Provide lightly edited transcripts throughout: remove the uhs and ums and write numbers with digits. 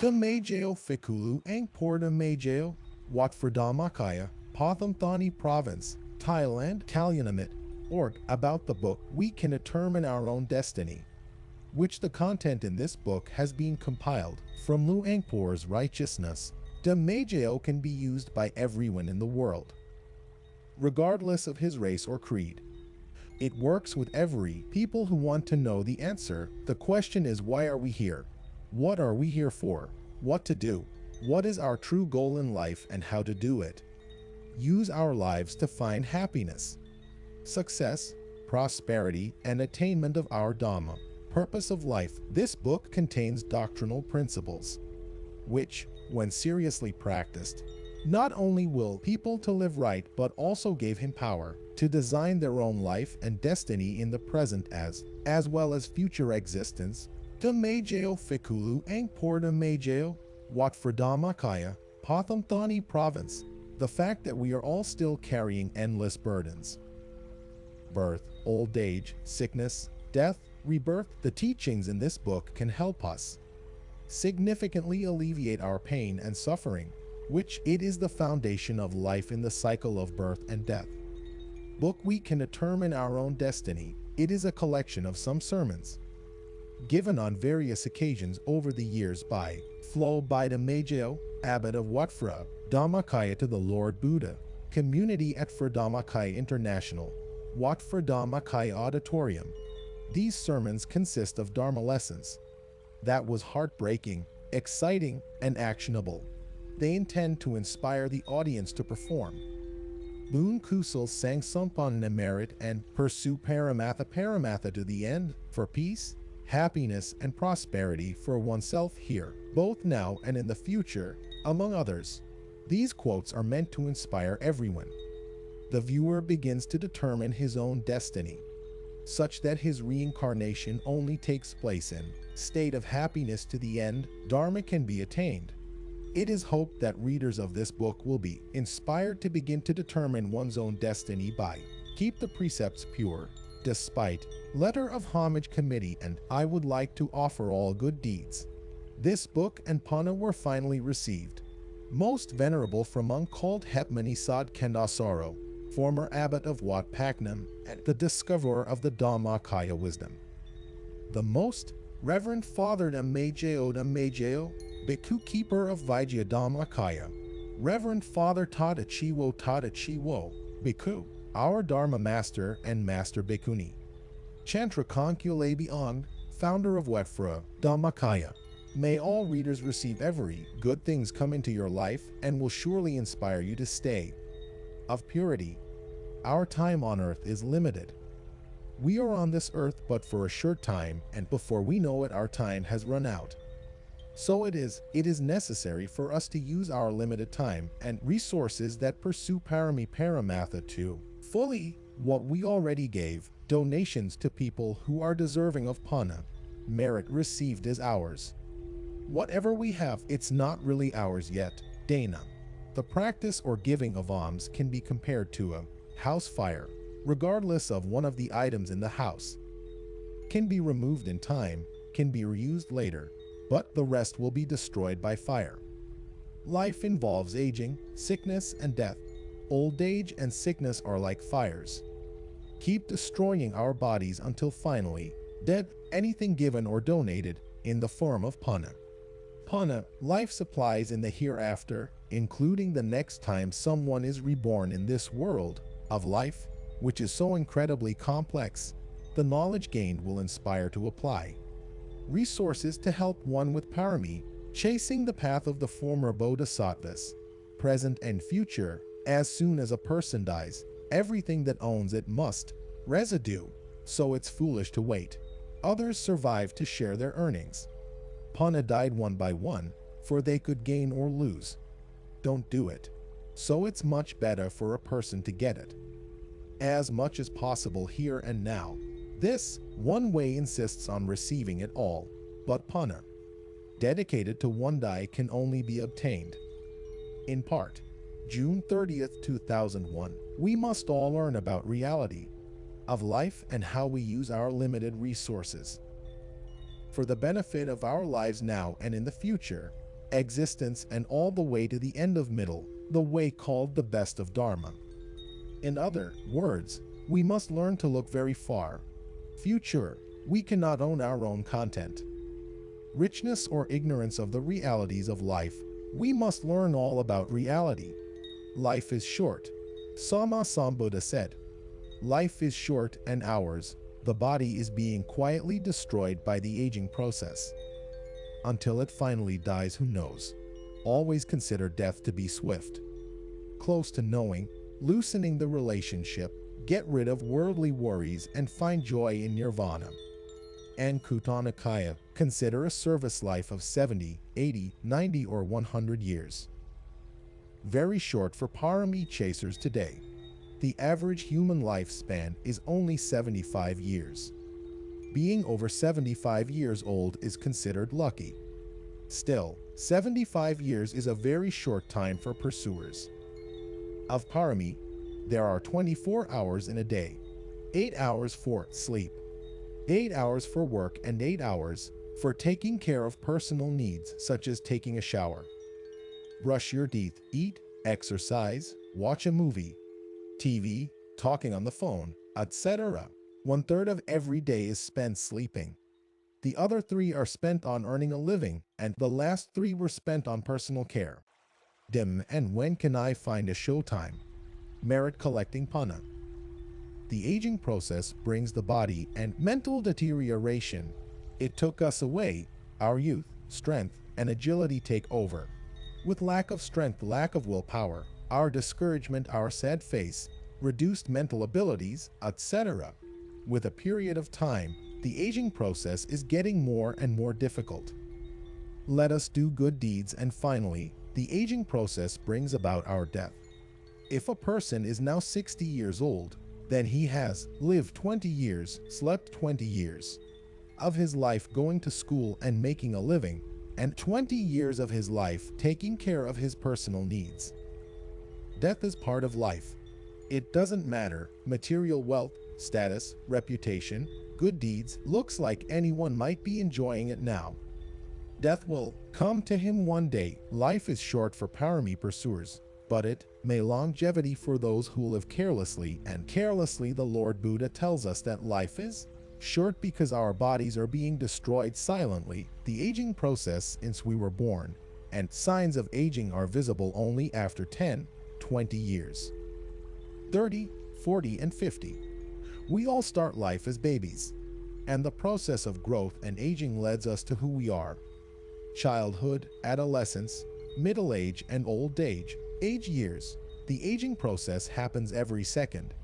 Destinye Fikulu ang Destinye, Watfordama Pathum Thani Province, Thailand, Kalyanamit, org. About the book, we can determine our own destiny, which the content in this book has been compiled from Luangpor's righteousness. Destinye can be used by everyone in the world, regardless of his race or creed. It works with every people who want to know the answer. The question is, why are we here? What are we here for? What to do? What is our true goal in life and how to do it? Use our lives to find happiness, success, prosperity, and attainment of our Dhamma, purpose of life. This book contains doctrinal principles, which, when seriously practiced, not only will people to live right but also gave him power to design their own life and destiny in the present as well as future existence. Destinye Fikulu ang Destinye, Watfordama Pathum Thani Province. The fact that we are all still carrying endless burdens. Birth, old age, sickness, death, rebirth. The teachings in this book can help us significantly alleviate our pain and suffering, which it is the foundation of life in the cycle of birth and death. Book we can determine our own destiny. It is a collection of some sermons given on various occasions over the years by Flo Destinye, Abbot of Watfra, Dhammakaya to the Lord Buddha, Community at Dhammakaya International, Watford Dhammakaya Auditorium. These sermons consist of Dharma lessons that was heartbreaking, exciting, and actionable. They intend to inspire the audience to perform Boon Kusal Sang Sumpan merit and pursue Paramatha to the end, for peace, happiness, and prosperity for oneself here, both now and in the future, among others. These quotes are meant to inspire everyone. The viewer begins to determine his own destiny, such that his reincarnation only takes place in state of happiness to the end Dharma can be attained. It is hoped that readers of this book will be inspired to begin to determine one's own destiny by keep the precepts pure, despite letter of homage committee, and I would like to offer all good deeds. This book and Panna were finally received. Most venerable from monk called Hepmanisad Kendasaro, former abbot of Wat Paknam, and the discoverer of the Dhammakaya wisdom. The most Reverend Father Destinye Bhikkhu Keeper of Vijaya Dhammakaya, Reverend Father Tadachiwo Bhikkhu, our Dharma Master and Master Bhikkhuni. Chandrakankulabi Ang, founder of Wetfra Dhammakaya. May all readers receive every good things come into your life and will surely inspire you to stay of purity. Our time on earth is limited. We are on this earth but for a short time, and before we know it our time has run out. So it is necessary for us to use our limited time and resources that pursue Paramatha to fully what we already gave, donations to people who are deserving of Panna. Merit received is ours. Whatever we have, it's not really ours yet, Dana. The practice or giving of alms can be compared to a house fire. Regardless of one of the items in the house can be removed in time, can be reused later, but the rest will be destroyed by fire. Life involves aging, sickness, and death. Old age and sickness are like fires. Keep destroying our bodies until finally dead. Anything given or donated in the form of Panna. Panna, life supplies in the hereafter, including the next time someone is reborn in this world of life, which is so incredibly complex. The knowledge gained will inspire to apply resources to help one with parami, chasing the path of the former bodhisattvas, present and future. As soon as a person dies, everything that owns it must residue, so it's foolish to wait. Others survive to share their earnings. Panna died one by one, for they could gain or lose. Don't do it. So it's much better for a person to get it as much as possible here and now. This one way insists on receiving it all, but Panna dedicated to one die can only be obtained in part. June 30th, 2001. We must all learn about reality of life and how we use our limited resources for the benefit of our lives now and in the future. existence, and all the way to the end of middle, the way called the best of Dharma. In other words, we must learn to look very far. Future, we cannot own our own content. Richness or ignorance of the realities of life, we must learn all about reality. Life is short. Sama Sambuddha said, life is short and ours, the body is being quietly destroyed by the aging process. Until it finally dies, who knows? Always consider death to be swift. Close to knowing, loosening the relationship, get rid of worldly worries and find joy in nirvana. And Nikaya, consider a service life of 70, 80, 90 or 100 years. Very short for parami chasers today. The average human lifespan is only 75 years. Being over 75 years old is considered lucky. Still, 75 years is a very short time for pursuers of parami. There are 24 hours in a day, 8 hours for sleep, 8 hours for work, and 8 hours for taking care of personal needs such as taking a shower, brush your teeth, eat, exercise, watch a movie, TV, talking on the phone, etc. 1/3 of every day is spent sleeping. The other 3 are spent on earning a living, and the last 3 were spent on personal care. And when can I find a showtime? Merit collecting pana. The aging process brings the body and mental deterioration. It took us away. Our youth, strength, and agility take over. With lack of strength, lack of willpower, our discouragement, our sad face, reduced mental abilities, etc. With a period of time, the aging process is getting more and more difficult. Let us do good deeds, and finally, the aging process brings about our death. If a person is now 60 years old, then he has lived 20 years, slept 20 years of his life going to school and making a living, and 20 years of his life taking care of his personal needs. Death is part of life. It doesn't matter, material wealth, status, reputation, good deeds, looks like anyone might be enjoying it now. Death will come to him one day. Life is short for parami pursuers, but it may longevity for those who live carelessly, and carelessly the Lord Buddha tells us that life is short because our bodies are being destroyed silently, the aging process since we were born, and signs of aging are visible only after 10, 20 years. 30, 40, and 50. We all start life as babies, and the process of growth and aging leads us to who we are. Childhood, adolescence, middle age, and old age, age years. The aging process happens every second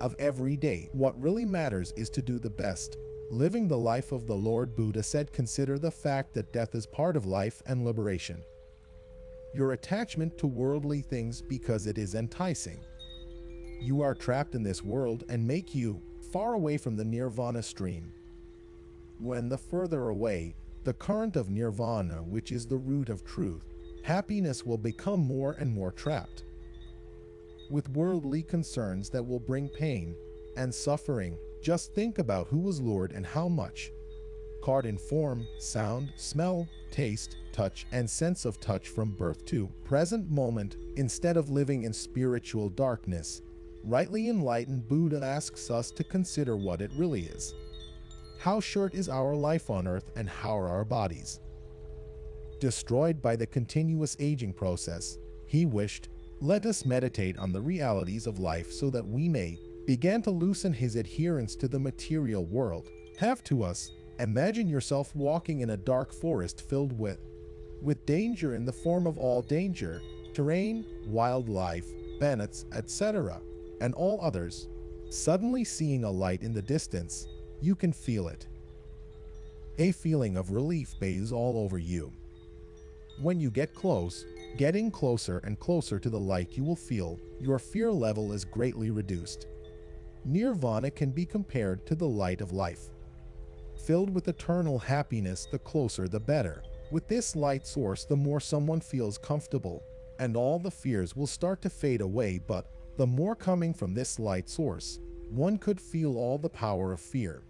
of every day. What really matters is to do the best. Living the life of the Lord Buddha said, consider the fact that death is part of life and liberation. Your attachment to worldly things because it is enticing. You are trapped in this world and make you far away from the nirvana stream. When the further away, the current of nirvana, which is the root of truth, happiness will become more and more trapped with worldly concerns that will bring pain and suffering. Just think about who was lured and how much. Caught in form, sound, smell, taste, touch, and sense of touch from birth to present moment, instead of living in spiritual darkness. Rightly enlightened Buddha asks us to consider what it really is. How short is our life on earth, and how are our bodies destroyed by the continuous aging process? He wished, let us meditate on the realities of life so that we may begin to loosen his adherence to the material world. Have to us, imagine yourself walking in a dark forest filled with danger in the form of all danger, terrain, wildlife, bandits, etc., and all others. Suddenly seeing a light in the distance, you can feel it. A feeling of relief bathes all over you. When you get close, getting closer and closer to the light, you will feel your fear level is greatly reduced. Nirvana can be compared to the light of life. Filled with eternal happiness, the closer the better. With this light source, the more someone feels comfortable, and all the fears will start to fade away. But the more coming from this light source, one could feel all the power of fear.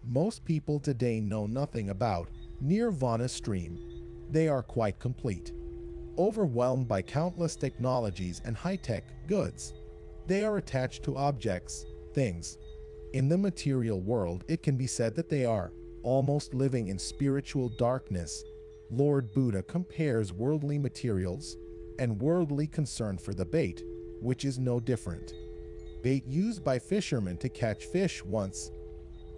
Most people today know nothing about nirvana stream. They are quite complete. Overwhelmed by countless technologies and high-tech goods, they are attached to objects, things. In the material world, it can be said that they are almost living in spiritual darkness. Lord Buddha compares worldly materials and worldly concern for the bait, which is no different. Bait used by fishermen to catch fish once.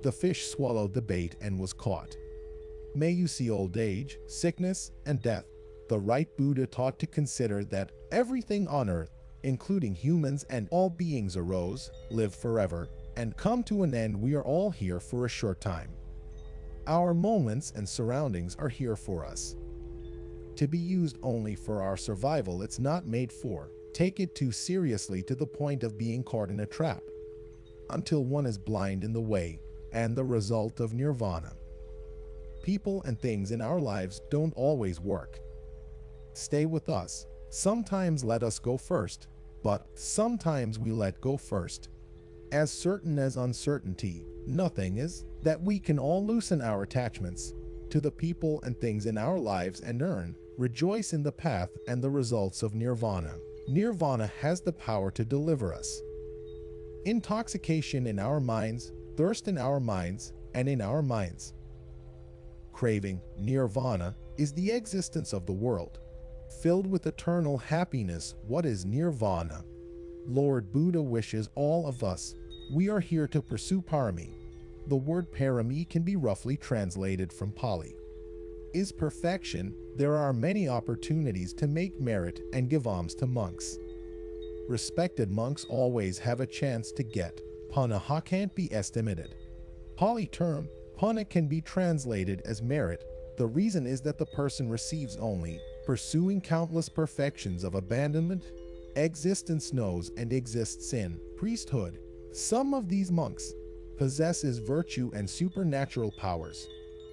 The fish swallowed the bait and was caught. May you see old age, sickness, and death. The right Buddha taught to consider that everything on earth, including humans and all beings, arose, live forever, and come to an end. We are all here for a short time. Our moments and surroundings are here for us to be used only for our survival. It's not made for take it too seriously to the point of being caught in a trap, until one is blind in the way and the result of nirvana. People and things in our lives don't always work. Stay with us. Sometimes let us go first, but sometimes we let go first. As certain as uncertainty, nothing is, that we can all loosen our attachments to the people and things in our lives and rejoice in the path and the results of nirvana. Nirvana has the power to deliver us. Intoxication in our minds, thirst in our minds, and in our minds. Craving, nirvana, is the existence of the world, filled with eternal happiness. What is nirvana? Lord Buddha wishes all of us. We are here to pursue parami. The word parami can be roughly translated from Pali. Is perfection. There are many opportunities to make merit and give alms to monks. Respected monks always have a chance to get. Panaha can't be estimated. Pali term, pana can be translated as merit. The reason is that the person receives only, pursuing countless perfections of abandonment, existence knows and exists in priesthood. Some of these monks possesses virtue and supernatural powers.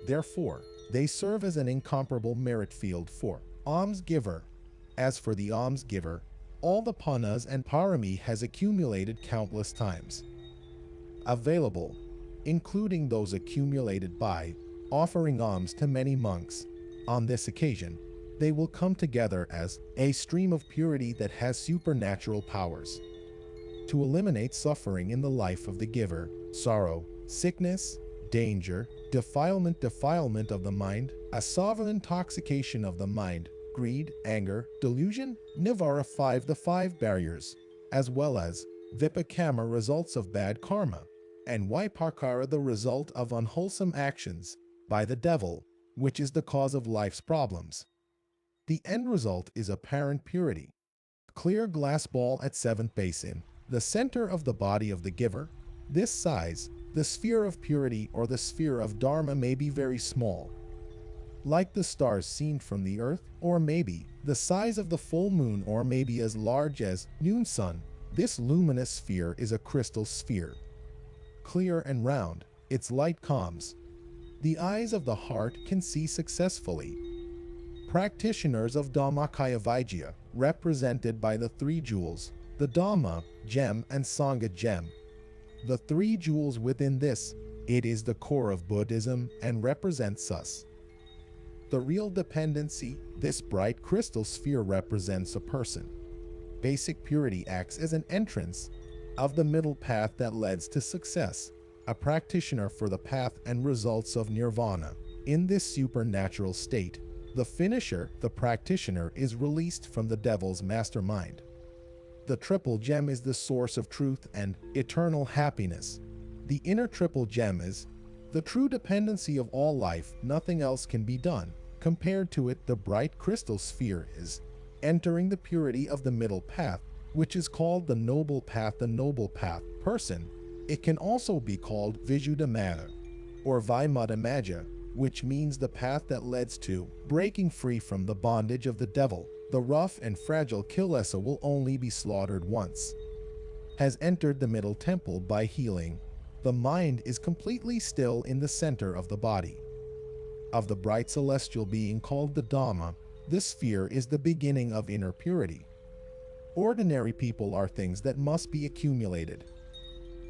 Therefore, they serve as an incomparable merit field for almsgiver. As for the almsgiver, all the panas and parami has accumulated countless times available, including those accumulated by offering alms to many monks. On this occasion, they will come together as a stream of purity that has supernatural powers to eliminate suffering in the life of the giver, sorrow, sickness, danger, defilement of the mind, a sovereign intoxication of the mind, greed, anger, delusion, nivara 5 the 5 barriers, as well as vipakama results of bad karma, and vipakara the result of unwholesome actions by the devil, which is the cause of life's problems. The end result is apparent purity. Clear glass ball at 7th basin, the center of the body of the giver. This size, the sphere of purity or the sphere of dharma, may be very small, like the stars seen from the earth, or maybe the size of the full moon, or maybe as large as noon sun. This luminous sphere is a crystal sphere, clear and round. Its light calms. The eyes of the heart can see successfully. Practitioners of Dhammakaya Vijaya, represented by the 3 jewels, the Dhamma gem and Sangha gem. The 3 jewels within this, it is the core of Buddhism and represents us. The real dependency, this bright crystal sphere represents a person. Basic purity acts as an entrance of the middle path that leads to success, a practitioner for the path and results of nirvana. In this supernatural state, the finisher, the practitioner, is released from the devil's mastermind. The triple gem is the source of truth and eternal happiness. The inner triple gem is the true dependency of all life. Nothing else can be done. Compared to it, the bright crystal sphere is entering the purity of the middle path, which is called the noble path. The noble path person, it can also be called Visuddhimagga or Vaimuttamaja, which means the path that leads to breaking free from the bondage of the devil. The rough and fragile kilesa will only be slaughtered once. Has entered the middle temple by healing. The mind is completely still in the center of the body of the bright celestial being called the Dhamma. This sphere is the beginning of inner purity. Ordinary people are things that must be accumulated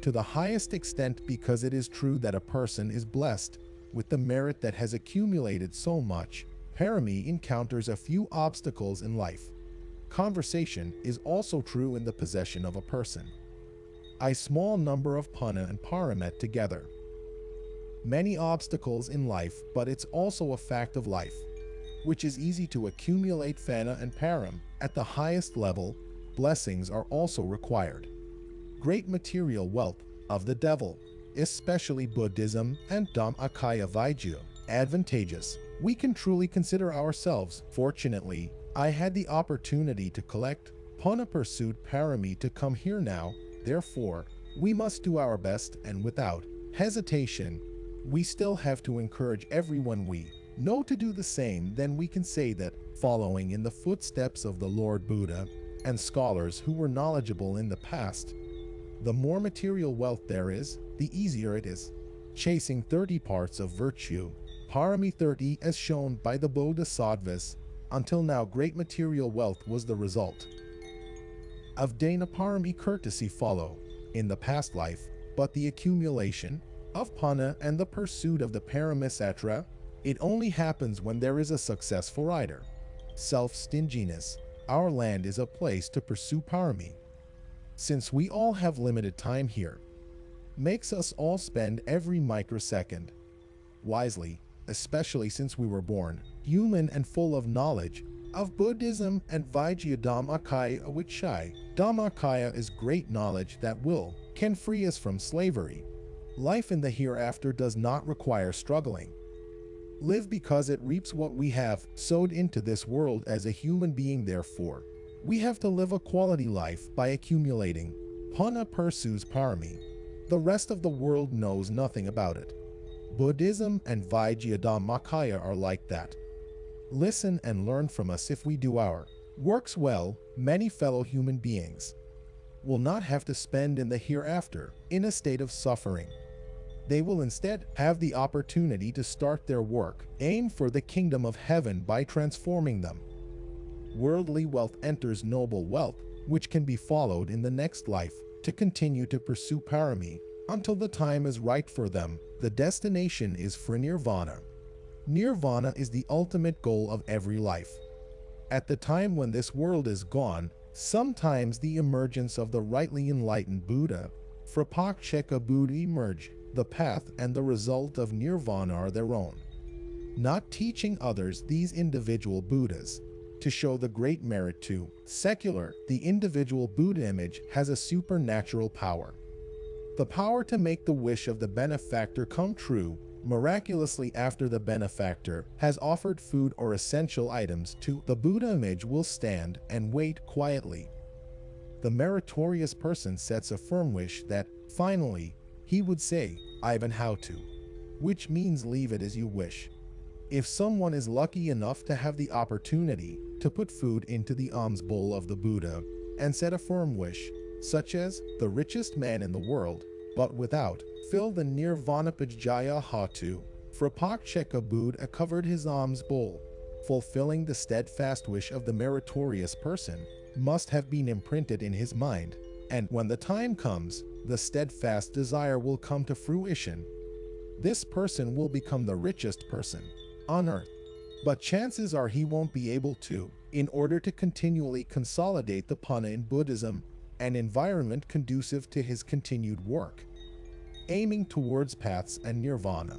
to the highest extent, because it is true that a person is blessed with the merit that has accumulated so much Parami encounters a few obstacles in life. Conversation is also true in the possession of a person. A small number of Pana and Paramet together. Many obstacles in life, but it's also a fact of life, which is easy to accumulate Fana and Param. At the highest level, blessings are also required. Great material wealth of the devil, especially Buddhism and Dhammakaya Vaidya, advantageous. We can truly consider ourselves. Fortunately, I had the opportunity to collect Pana pursued Parami to come here now. Therefore, we must do our best, and without hesitation, we still have to encourage everyone we know to do the same. Then we can say that, following in the footsteps of the Lord Buddha and scholars who were knowledgeable in the past, the more material wealth there is, the easier it is. Chasing 30 parts of virtue, Parami 30 as shown by the Bodhisattvas, until now great material wealth was the result. Of Dana Parami courtesy follow in the past life, but the accumulation of Pana and the pursuit of the Paramisatra, it only happens when there is a successful rider. Self-stinginess. Our land is a place to pursue Parami. Since we all have limited time here, makes us all spend every microsecond wisely, especially since we were born human and full of knowledge of Buddhism and Vajja Dhammakaya, which Dhammakaya is great knowledge that can free us from slavery. Life in the hereafter does not require struggling. Live because it reaps what we have sowed into this world as a human being. Therefore, we have to live a quality life by accumulating. Pana pursues Parami. The rest of the world knows nothing about it. Buddhism and Vajja Dhammakaya are like that. Listen and learn from us. If we do our works well, many fellow human beings will not have to spend in the hereafter in a state of suffering. They will instead have the opportunity to start their work, aim for the kingdom of heaven by transforming them. Worldly wealth enters noble wealth, which can be followed in the next life to continue to pursue Parami until the time is right for them. The destination is for Nirvana. Nirvana is the ultimate goal of every life. At the time when this world is gone, sometimes the emergence of the rightly enlightened Buddha, Frapaksheka Buddha emerge. The path and the result of Nirvana are their own. Not teaching others these individual Buddhas to show the great merit to secular, the individual Buddha image has a supernatural power. The power to make the wish of the benefactor come true. Miraculously, after the benefactor has offered food or essential items to the Buddha image, will stand and wait quietly. The meritorious person sets a firm wish that, finally, he would say, Ivan how to, which means leave it as you wish. If someone is lucky enough to have the opportunity to put food into the alms bowl of the Buddha and set a firm wish, such as the richest man in the world, but without fill the Nirvanapajjaya Hatu, Frapaksheka Buddha covered his alms bowl. Fulfilling the steadfast wish of the meritorious person must have been imprinted in his mind, and when the time comes, the steadfast desire will come to fruition. This person will become the richest person on earth. But chances are he won't be able to, in order to continually consolidate the Pana in Buddhism, an environment conducive to his continued work, aiming towards paths and nirvana.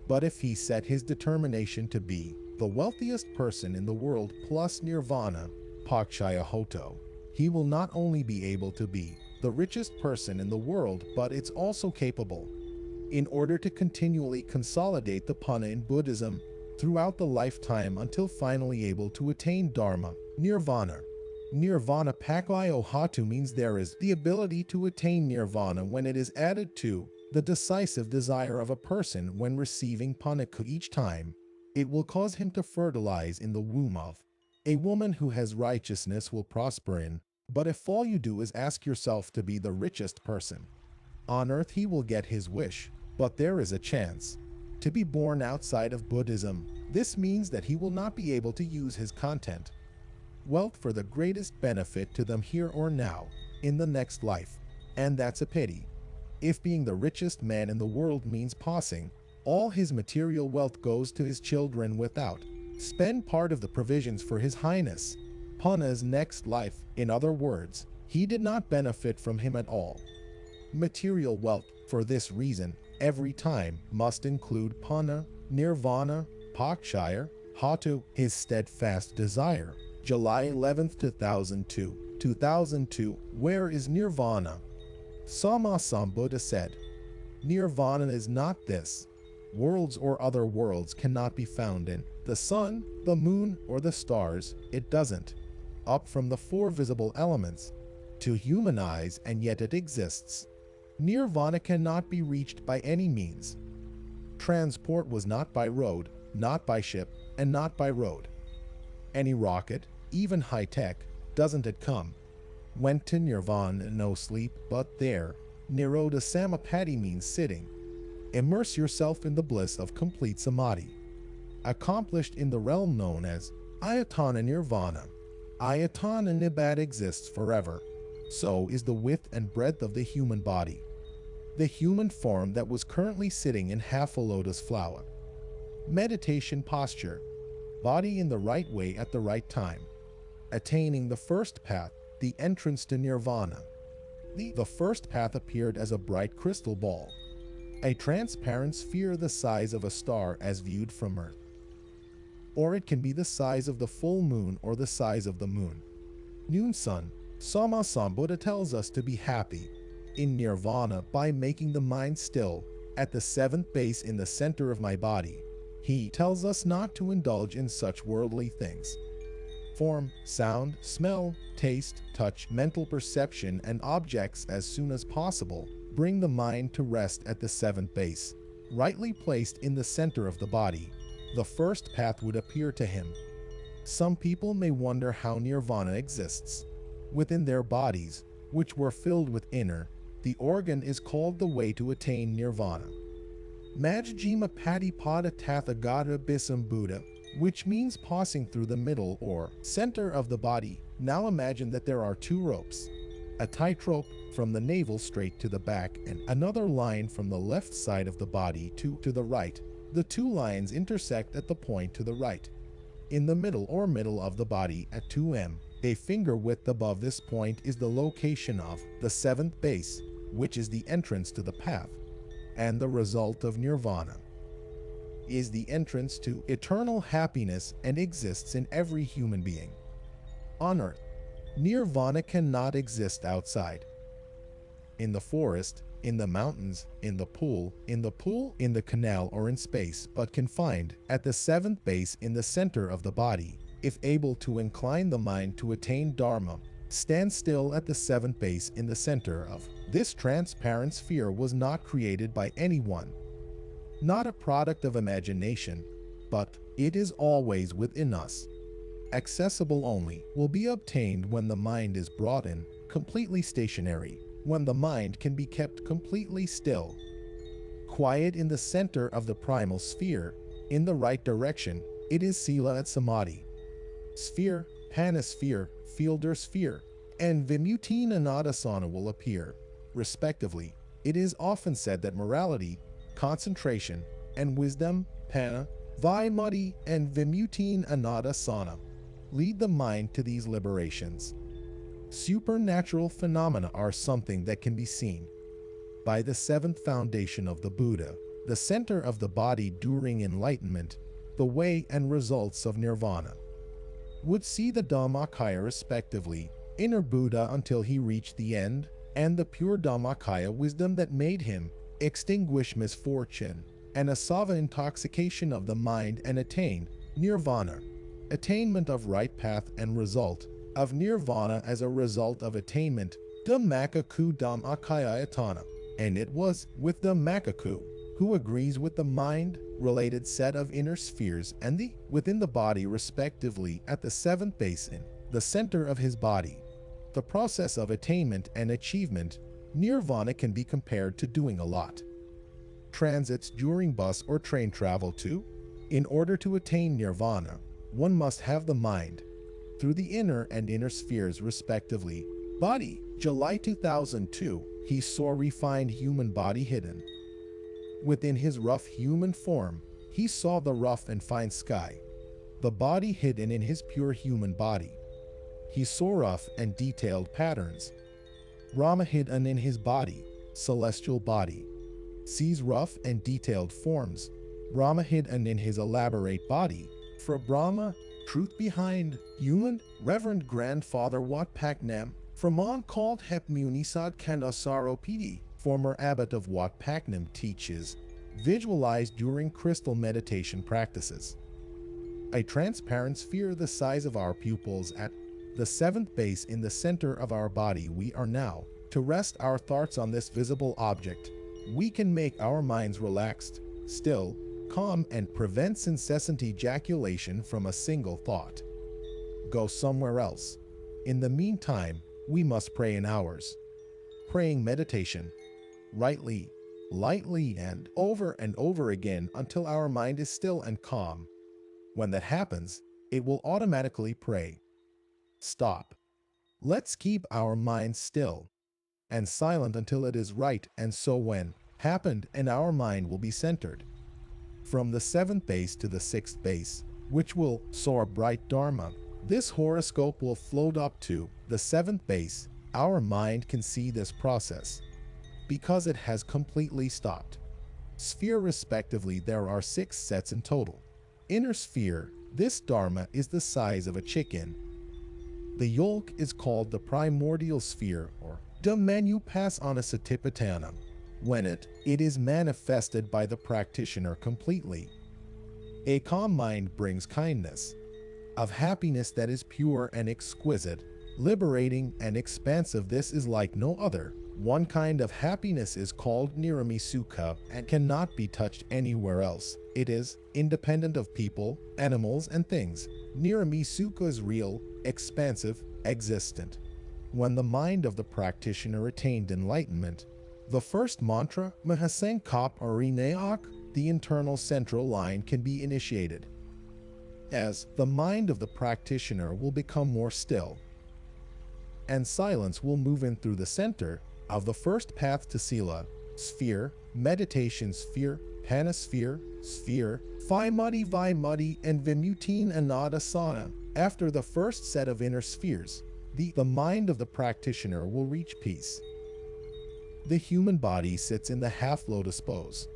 But if he set his determination to be the wealthiest person in the world plus nirvana, Pakshaya Hoto, he will not only be able to be the richest person in the world, but it's also capable, in order to continually consolidate the Pana in Buddhism throughout the lifetime until finally able to attain Dharma, Nirvana. Nirvana Pakshaya Hatu means there is the ability to attain Nirvana when it is added to the decisive desire of a person when receiving Panika each time. It will cause him to fertilize in the womb of a woman who has righteousness will prosper in. But if all you do is ask yourself to be the richest person on earth, he will get his wish. But there is a chance to be born outside of Buddhism. This means that he will not be able to use his content wealth for the greatest benefit to them here or now, in the next life. And that's a pity. If being the richest man in the world means passing all his material wealth goes to his children without spend part of the provisions for His Highness Pana's next life. In other words, he did not benefit from him at all. Material wealth, for this reason, every time must include Pana, Nirvana, Pakshire, Hatu, his steadfast desire. July 11, 2002. 2002. Where is Nirvana? Sambuddha said, Nirvana is not this. Worlds or other worlds cannot be found in the sun, the moon, or the stars. It doesn't. Up from the four visible elements to human eyes, and yet it exists. Nirvana cannot be reached by any means. Transport was not by road, not by ship, and not by road. Any rocket, even high-tech, doesn't it come, went to Nirvana, no sleep, but there. Nirodha Samapatti means sitting. Immerse yourself in the bliss of complete samadhi, accomplished in the realm known as Ayatana Nirvana. Ayatana Nibbana exists forever. So is the width and breadth of the human body. The human form that was currently sitting in half a lotus flower. Meditation posture. Body in the right way at the right time. Attaining the first path, the entrance to Nirvana. The first path appeared as a bright crystal ball, a transparent sphere the size of a star as viewed from Earth. Or it can be the size of the full moon or the size of the moon. Noon sun. Sambuddha tells us to be happy in Nirvana by making the mind still at the seventh base in the center of my body. He tells us not to indulge in such worldly things. Form, sound, smell, taste, touch, mental perception, and objects as soon as possible. Bring the mind to rest at the seventh base, rightly placed in the center of the body. The first path would appear to him. Some people may wonder how Nirvana exists. Within their bodies, which were filled with inner, the organ is called the way to attain Nirvana. Majjhima Patipada Tathagata Buddha, which means passing through the middle or center of the body. Now imagine that there are two ropes, a tightrope from the navel straight to the back and another line from the left side of the body to the right. The two lines intersect at the point to the right. In the middle of the body at 2 m, a finger width above this point is the location of the seventh base, which is the entrance to the path, and the result of Nirvana is the entrance to eternal happiness and exists in every human being. On earth, Nirvana cannot exist outside. In the forest, in the mountains, in the pool, in the canal, or in space, but confined at the seventh base in the center of the body. If able to incline the mind to attain Dharma, stand still at the seventh base in the center of this transparent sphere was not created by anyone, not a product of imagination, but it is always within us. Accessible only, will be obtained when the mind is brought in, completely stationary, when the mind can be kept completely still, quiet in the center of the primal sphere, in the right direction. It is Sila at Samadhi. Sphere, Panasphere, Fielder sphere, and Vimuttinānādasana will appear, respectively. It is often said that morality, concentration, and wisdom, Pana, Vimutti, and Vimuttinānādasana, lead the mind to these liberations. Supernatural phenomena are something that can be seen by the seventh foundation of the Buddha, the center of the body during enlightenment, the way and results of Nirvana. Would see the Dhammakaya respectively, inner Buddha until he reached the end, and the pure Dhammakaya wisdom that made him extinguish misfortune and asava intoxication of the mind and attain Nirvana, attainment of right path and result of Nirvana as a result of attainment, Dhammakaku Dhammakaya Ayatana. And it was with Dhammakaku, who agrees with the mind-related set of inner spheres and the within the body respectively at the seventh basin, the center of his body. The process of attainment and achievement, Nirvana can be compared to doing a lot. Transits during bus or train travel too. In order to attain Nirvana, one must have the mind through the inner and inner spheres respectively. Body, July 2002, he saw refined human body hidden within his rough human form. He saw the rough and fine sky, the body hidden in his pure human body. He saw rough and detailed patterns. Brahma hidden in his body, celestial body, sees rough and detailed forms. Brahma hidden in his elaborate body. For Brahma, truth behind human, Reverend Grandfather Wat Paknam, Framan called Hep Munisad Kandasaropidi, former abbot of Wat Paknam, teaches, visualized during crystal meditation practices. A transparent sphere the size of our pupils at the seventh base in the center of our body. We are now to rest our thoughts on this visible object. We can make our minds relaxed, still, calm, and prevents incessant ejaculation from a single thought. Go somewhere else. In the meantime, we must pray in hours. Praying meditation, rightly, lightly, and over again until our mind is still and calm. When that happens, it will automatically pray. Stop. Let's keep our minds still and silent until it is right, and so when happened, and our mind will be centered. From the seventh base to the sixth base, which will soar bright Dharma, this horoscope will float up to the seventh base. Our mind can see this process because it has completely stopped. Sphere respectively, there are 6 sets in total. Inner sphere, this Dharma is the size of a chicken. The yolk is called the primordial sphere, or Dhammanupasana. When it is manifested by the practitioner completely. A calm mind brings kindness of happiness that is pure and exquisite, liberating and expansive. This is like no other. One kind of happiness is called Nirami Sukha and cannot be touched anywhere else. It is independent of people, animals, and things. Nirami Sukha is real, expansive, existent. When the mind of the practitioner attained enlightenment, the first mantra, Mahasankap Arineak, the internal central line, can be initiated. As the mind of the practitioner will become more still, and silence will move in through the center of the first path to Sila, sphere, meditation sphere, panasphere, sphere, Vaimudi, and Vimutine Anadasana. After the first set of inner spheres, the mind of the practitioner will reach peace. The human body sits in the half-lotus pose.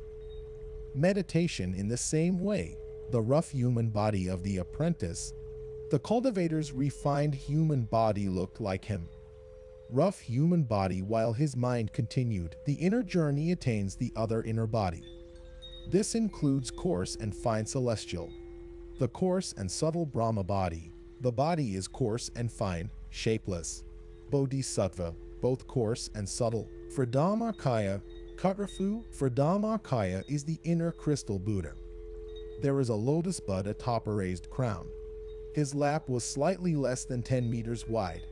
Meditation in the same way, the rough human body of the apprentice, the cultivator's refined human body looked like him. Rough human body while his mind continued. The inner journey attains the other inner body. This includes coarse and fine celestial. The coarse and subtle Brahma body. The body is coarse and fine, shapeless. Bodhisattva, both coarse and subtle. For Dhammakaya, Kutrafu, for Dhammakaya is the inner crystal Buddha. There is a lotus bud atop a raised crown. His lap was slightly less than 10 meters wide.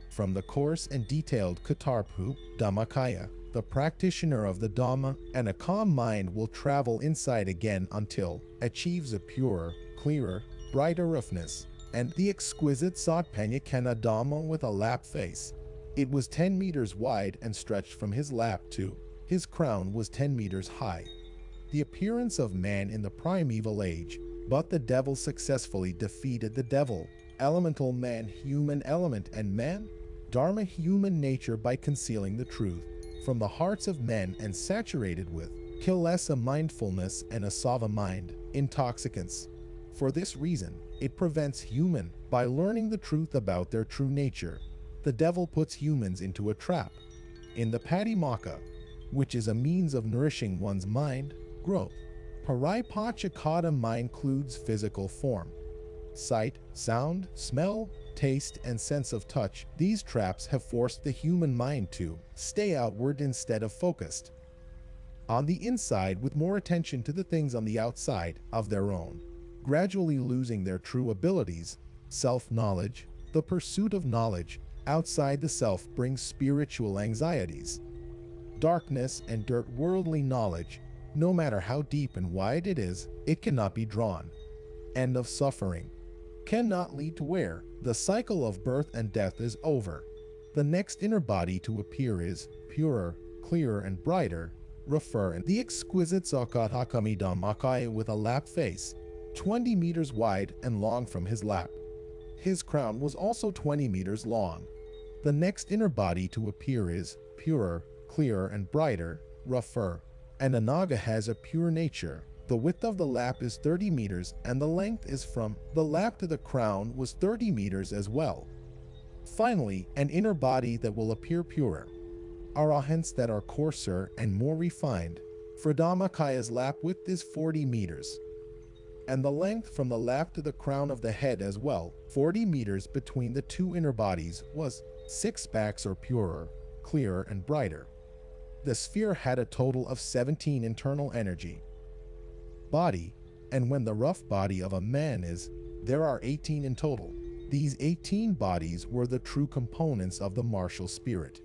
From the coarse and detailed Katarpu, Dhammakaya, the practitioner of the Dhamma and a calm mind will travel inside again until achieves a purer, clearer, brighter roughness, and the exquisite Satpanyakana Dhamma with a lap face. It was 10 meters wide and stretched from his lap to his crown was 10 meters high. The appearance of man in the primeval age, but the devil successfully defeated the devil. Elemental man, human element, and man, Dharma, human nature, by concealing the truth from the hearts of men and saturated with kilesa mindfulness and asava mind, intoxicants. For this reason, it prevents human by learning the truth about their true nature. The devil puts humans into a trap. In the Patimokkha, which is a means of nourishing one's mind, growth. Paripachakata mind includes physical form, sight, sound, smell, taste, and sense of touch. These traps have forced the human mind to stay outward instead of focused on the inside, with more attention to the things on the outside of their own, gradually losing their true abilities. Self-knowledge, the pursuit of knowledge outside the self, brings spiritual anxieties. Darkness and dirt. Worldly knowledge, no matter how deep and wide it is, it cannot be drawn. End of suffering. Cannot lead to where the cycle of birth and death is over. The next inner body to appear is purer, clearer, and brighter. Refer and the exquisite Sakathakamidhammakaya with a lap face. 20 meters wide and long from his lap. His crown was also 20 meters long. The next inner body to appear is purer, clearer and brighter, rougher, and a Naga has a pure nature. The width of the lap is 30 meters and the length is from the lap to the crown was 30 meters as well. Finally, an inner body that will appear purer. Arahants that are coarser and more refined. For Dharmakaya's lap width is 40 meters. And the length from the lap to the crown of the head as well, 40 meters between the two inner bodies, was 6 backs or purer, clearer and brighter. The sphere had a total of 17 internal energy. Body, and when the rough body of a man is, there are 18 in total. These 18 bodies were the true components of the martial spirit.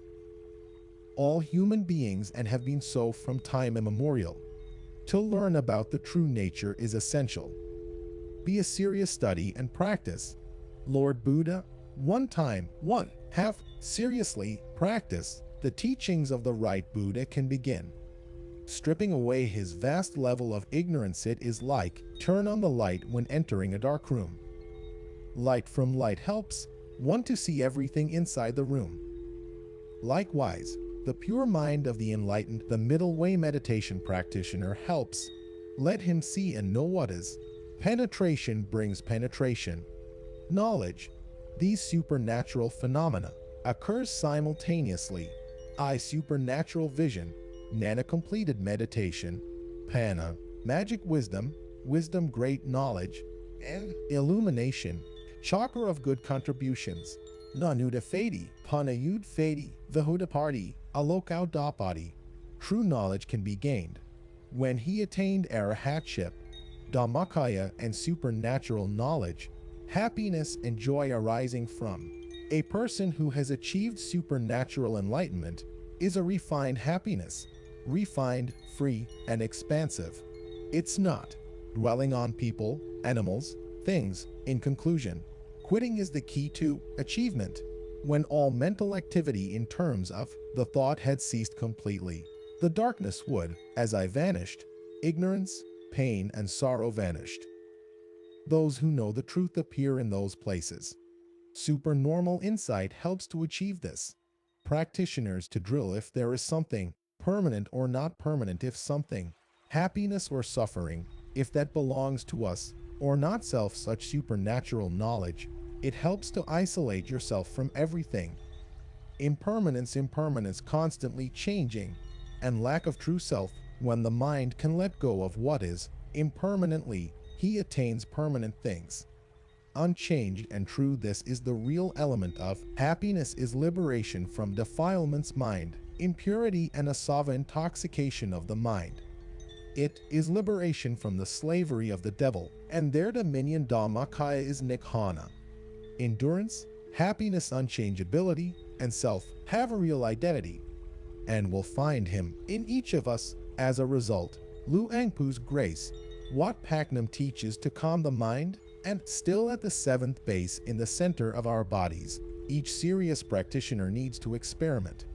All human beings and have been so from time immemorial. To learn about the true nature is essential. Be a serious study and practice. Lord Buddha, seriously practice the teachings of the right Buddha can begin. Stripping away his vast level of ignorance, it is like turn on the light when entering a dark room. Light from light helps one to see everything inside the room. Likewise, the pure mind of the enlightened, the middle way meditation practitioner helps let him see and know what is. Penetration brings penetration. Knowledge. These supernatural phenomena occurs simultaneously. Supernatural vision. Nana completed meditation. Pana. Magic wisdom. Wisdom great knowledge. And illumination. Chakra of good contributions. Nanuda Fadi. Panayud Fadi. Vahuda Party. Alokau Dapati. True knowledge can be gained when he attained arahatship, dhammakaya and supernatural knowledge, happiness and joy arising from. A person who has achieved supernatural enlightenment is a refined happiness, refined, free, and expansive. It's not dwelling on people, animals, things. In conclusion, quitting is the key to achievement. When all mental activity in terms of the thought had ceased completely, the darkness would, as I vanished, ignorance, pain, and sorrow vanished. Those who know the truth appear in those places. Supernormal insight helps to achieve this. Practitioners to drill if there is something permanent or not permanent, if something happiness or suffering, if that belongs to us or not. Such supernatural knowledge, it helps to isolate yourself from everything. Impermanence, constantly changing, and lack of true self. When the mind can let go of what is impermanently, he attains permanent things. Unchanged and true, this is the real element of happiness, is liberation from defilement's mind, impurity and asava, intoxication of the mind. It is liberation from the slavery of the devil, and their dominion. Dhammakaya is nibbana. Endurance, happiness, unchangeability, and self have a real identity, and will find him in each of us. As a result, Lu Angpu's grace, Wat Paknam teaches to calm the mind and still at the 7th base in the center of our bodies. Each serious practitioner needs to experiment.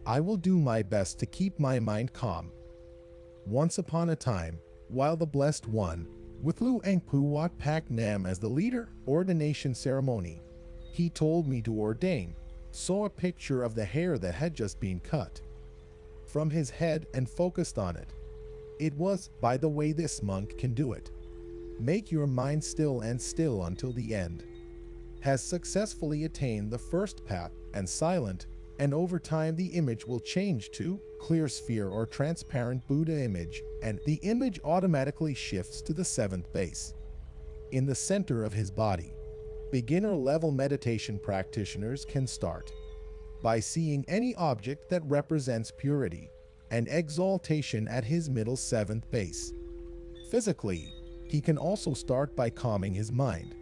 I will do my best to keep my mind calm. Once upon a time, while the Blessed One, with Lu Angpu Wat Pak Nam as the leader, ordination ceremony, he told me to ordain, saw a picture of the hair that had just been cut from his head and focused on it. It was, by the way, this monk can do it. Make your mind still and still until the end. Has successfully attained the first path and silent, and over time the image will change to clear sphere or transparent Buddha image, and the image automatically shifts to the 7th base in the center of his body. Beginner level meditation practitioners can start by seeing any object that represents purity and exaltation at his middle 7th base. Physically, he can also start by calming his mind.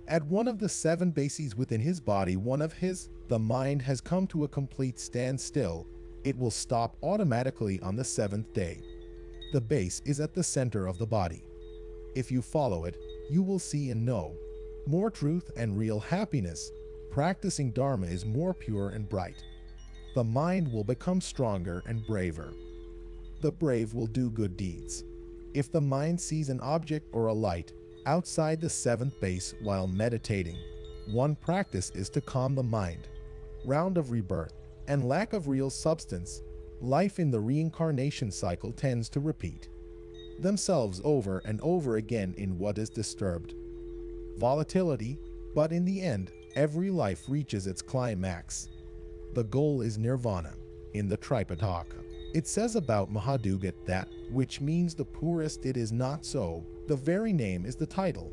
At one of the 7 bases within his body, the mind has come to a complete standstill. It will stop automatically on the 7th day. The base is at the center of the body. If you follow it, you will see and know more truth and real happiness. Practicing Dharma is more pure and bright. The mind will become stronger and braver. The brave will do good deeds. If the mind sees an object or a light outside the seventh base while meditating, one practice is to calm the mind. Round of rebirth and lack of real substance, life in the reincarnation cycle tends to repeat themselves over and over again in what is disturbed. Volatility, but in the end, every life reaches its climax. The goal is nirvana. In the Tripitaka, it says about Mahadugat that, which means the poorest. It is not so. The very name is the title.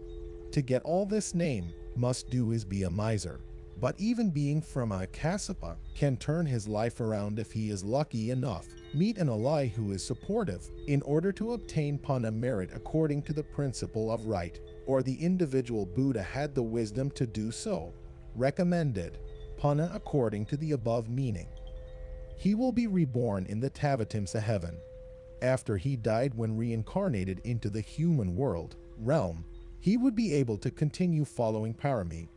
To get all this name, must do is be a miser. But even being from a Kasapa can turn his life around if he is lucky enough. Meet an ally who is supportive in order to obtain Panna merit according to the principle of right, or the individual Buddha had the wisdom to do so. Recommended. Panna according to the above meaning. He will be reborn in the Tavatimsa heaven. After he died when reincarnated into the human world, realm, he would be able to continue following Parami.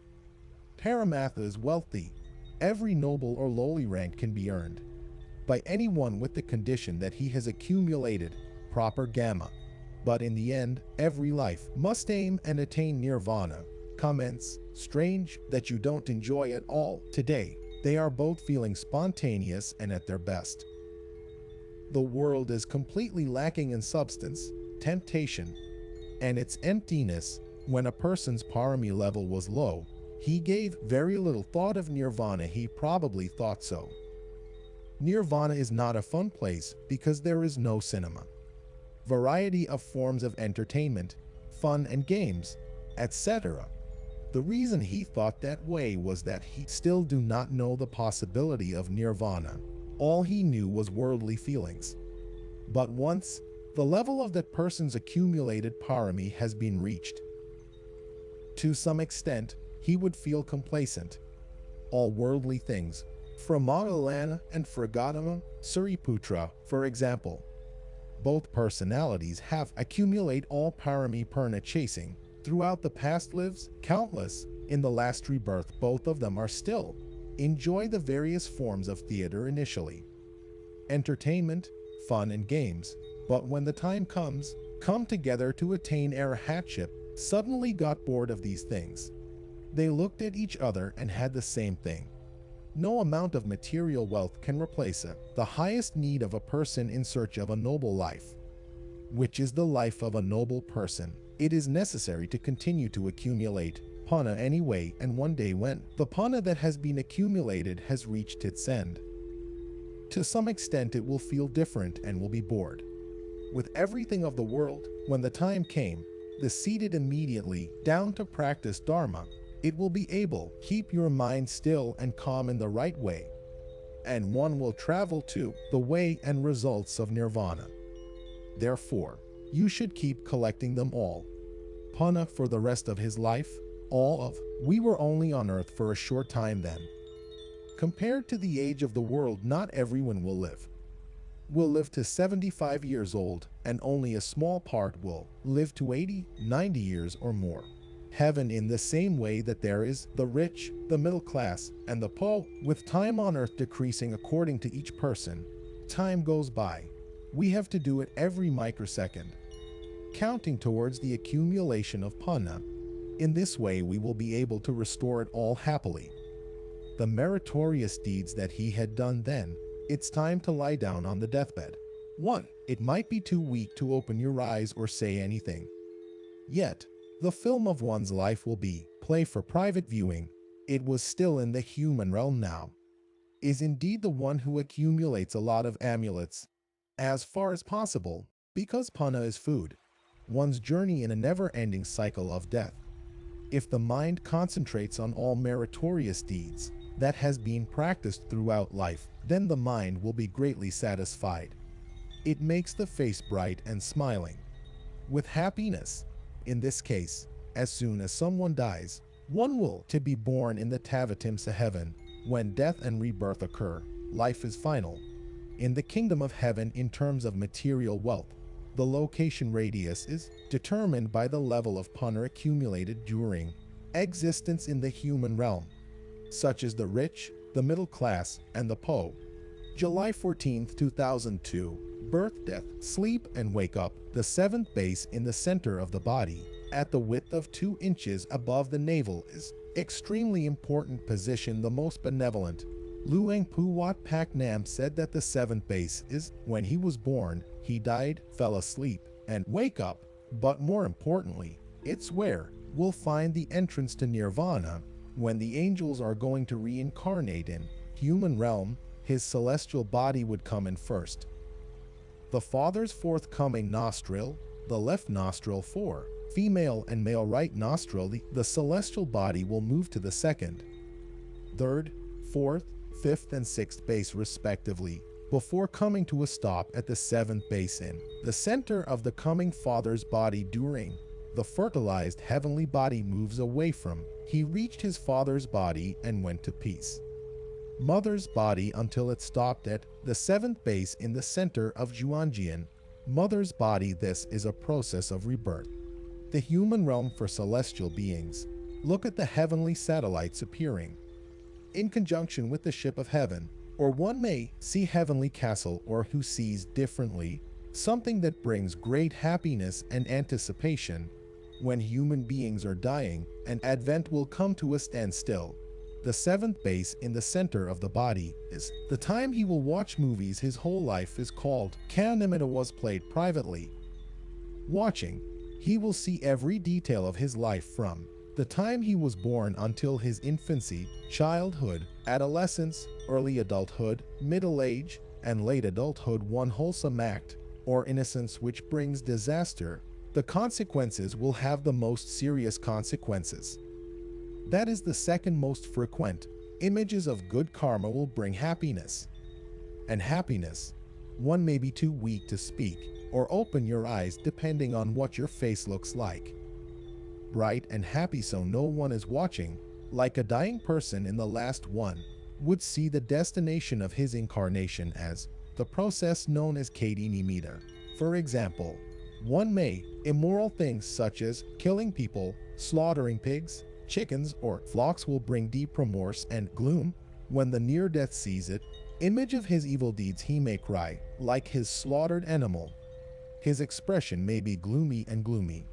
Paramatha is wealthy. Every noble or lowly rank can be earned by anyone with the condition that he has accumulated proper gamma. But in the end, every life must aim and attain nirvana. Comments, strange that you don't enjoy it all today. They are both feeling spontaneous and at their best. The world is completely lacking in substance, temptation, and its emptiness. When a person's parami level was low, he gave very little thought of nirvana. He probably thought so. Nirvana is not a fun place because there is no cinema, variety of forms of entertainment, fun and games, etc. The reason he thought that way was that he still do not know the possibility of nirvana. All he knew was worldly feelings. But once the level of that person's accumulated parami has been reached, to some extent, he would feel complacent. All worldly things, Framagalana and Fragadama, Suriputra, for example. Both personalities have accumulate all parami purna chasing. Throughout the past lives, countless. In the last rebirth, both of them are still enjoy the various forms of theater initially. Entertainment, fun and games. But when the time comes, come together to attain arahatship, suddenly got bored of these things. They looked at each other and had the same thing. No amount of material wealth can replace it. The highest need of a person in search of a noble life, which is the life of a noble person. It is necessary to continue to accumulate panna anyway, and one day when the panna that has been accumulated has reached its end, to some extent it will feel different and will be bored with everything of the world. When the time came, the seated immediately down to practice Dharma, it will be able to keep your mind still and calm in the right way, and one will travel to the way and results of nirvana. Therefore, you should keep collecting them all. Panna for the rest of his life, all of. We were only on earth for a short time then. Compared to the age of the world, not everyone will live to 75 years old, and only a small part will live to 80, 90 years or more. Heaven in the same way that there is the rich, the middle class, and the poor, with time on earth decreasing according to each person. Time goes by. We have to do it every microsecond, counting towards the accumulation of panna. In this way we will be able to restore it all happily. The meritorious deeds that he had done then, it's time to lie down on the deathbed. 1. It might be too weak to open your eyes or say anything. Yet, the film of one's life will be play for private viewing. It was still in the human realm now. Is indeed the one who accumulates a lot of amulets, as far as possible, because panna is food. One's journey in a never-ending cycle of death. If the mind concentrates on all meritorious deeds that has been practiced throughout life, then the mind will be greatly satisfied. It makes the face bright and smiling with happiness. In this case, as soon as someone dies, one will to be born in the Tavatimsa heaven. When death and rebirth occur, life is final. In the kingdom of heaven, in terms of material wealth, the location radius is determined by the level of panna accumulated during existence in the human realm, such as the rich, the middle class, and the poor. July 14, 2002. birth, death, sleep, and wake up. The seventh base in the center of the body, at the width of 2 inches above the navel, is extremely important position, the most benevolent. Luang Pu Wat Pak Nam said that the seventh base is when he was born, he died, fell asleep, and wake up. But more importantly, it's where we'll find the entrance to nirvana, when the angels are going to reincarnate in human realm. His celestial body would come in first. The father's forthcoming nostril, the left nostril for female and male right nostril, the celestial body will move to the second, third, fourth, fifth, and sixth base respectively, before coming to a stop at the seventh base in the center of the coming father's body. During the fertilized heavenly body moves away from, he reached his father's body and went to peace. Mother's body until it stopped at the seventh base in the center of Zhuangjian. Mother's body. This is a process of rebirth. The human realm for celestial beings. Look at the heavenly satellites appearing in conjunction with the ship of heaven, or one may see heavenly castle, or who sees differently, something that brings great happiness and anticipation. When human beings are dying, an advent will come to a standstill. The seventh base in the center of the body is the time he will watch movies. His whole life is called Kanimita, was played privately. Watching, he will see every detail of his life from the time he was born until his infancy, childhood, adolescence, early adulthood, middle age, and late adulthood. One wholesome act or innocence which brings disaster, the consequences will have the most serious consequences. That is the second most frequent. Images of good karma will bring happiness. And happiness, one may be too weak to speak or open your eyes depending on what your face looks like. Bright and happy so no one is watching, like a dying person in the last one, would see the destination of his incarnation as the process known as Kadinimita. For example, one may immoral things such as killing people, slaughtering pigs, chickens, or flocks will bring deep remorse and gloom. When the near death sees it, image of his evil deeds, he may cry like his slaughtered animal. His expression may be gloomy and gloomy.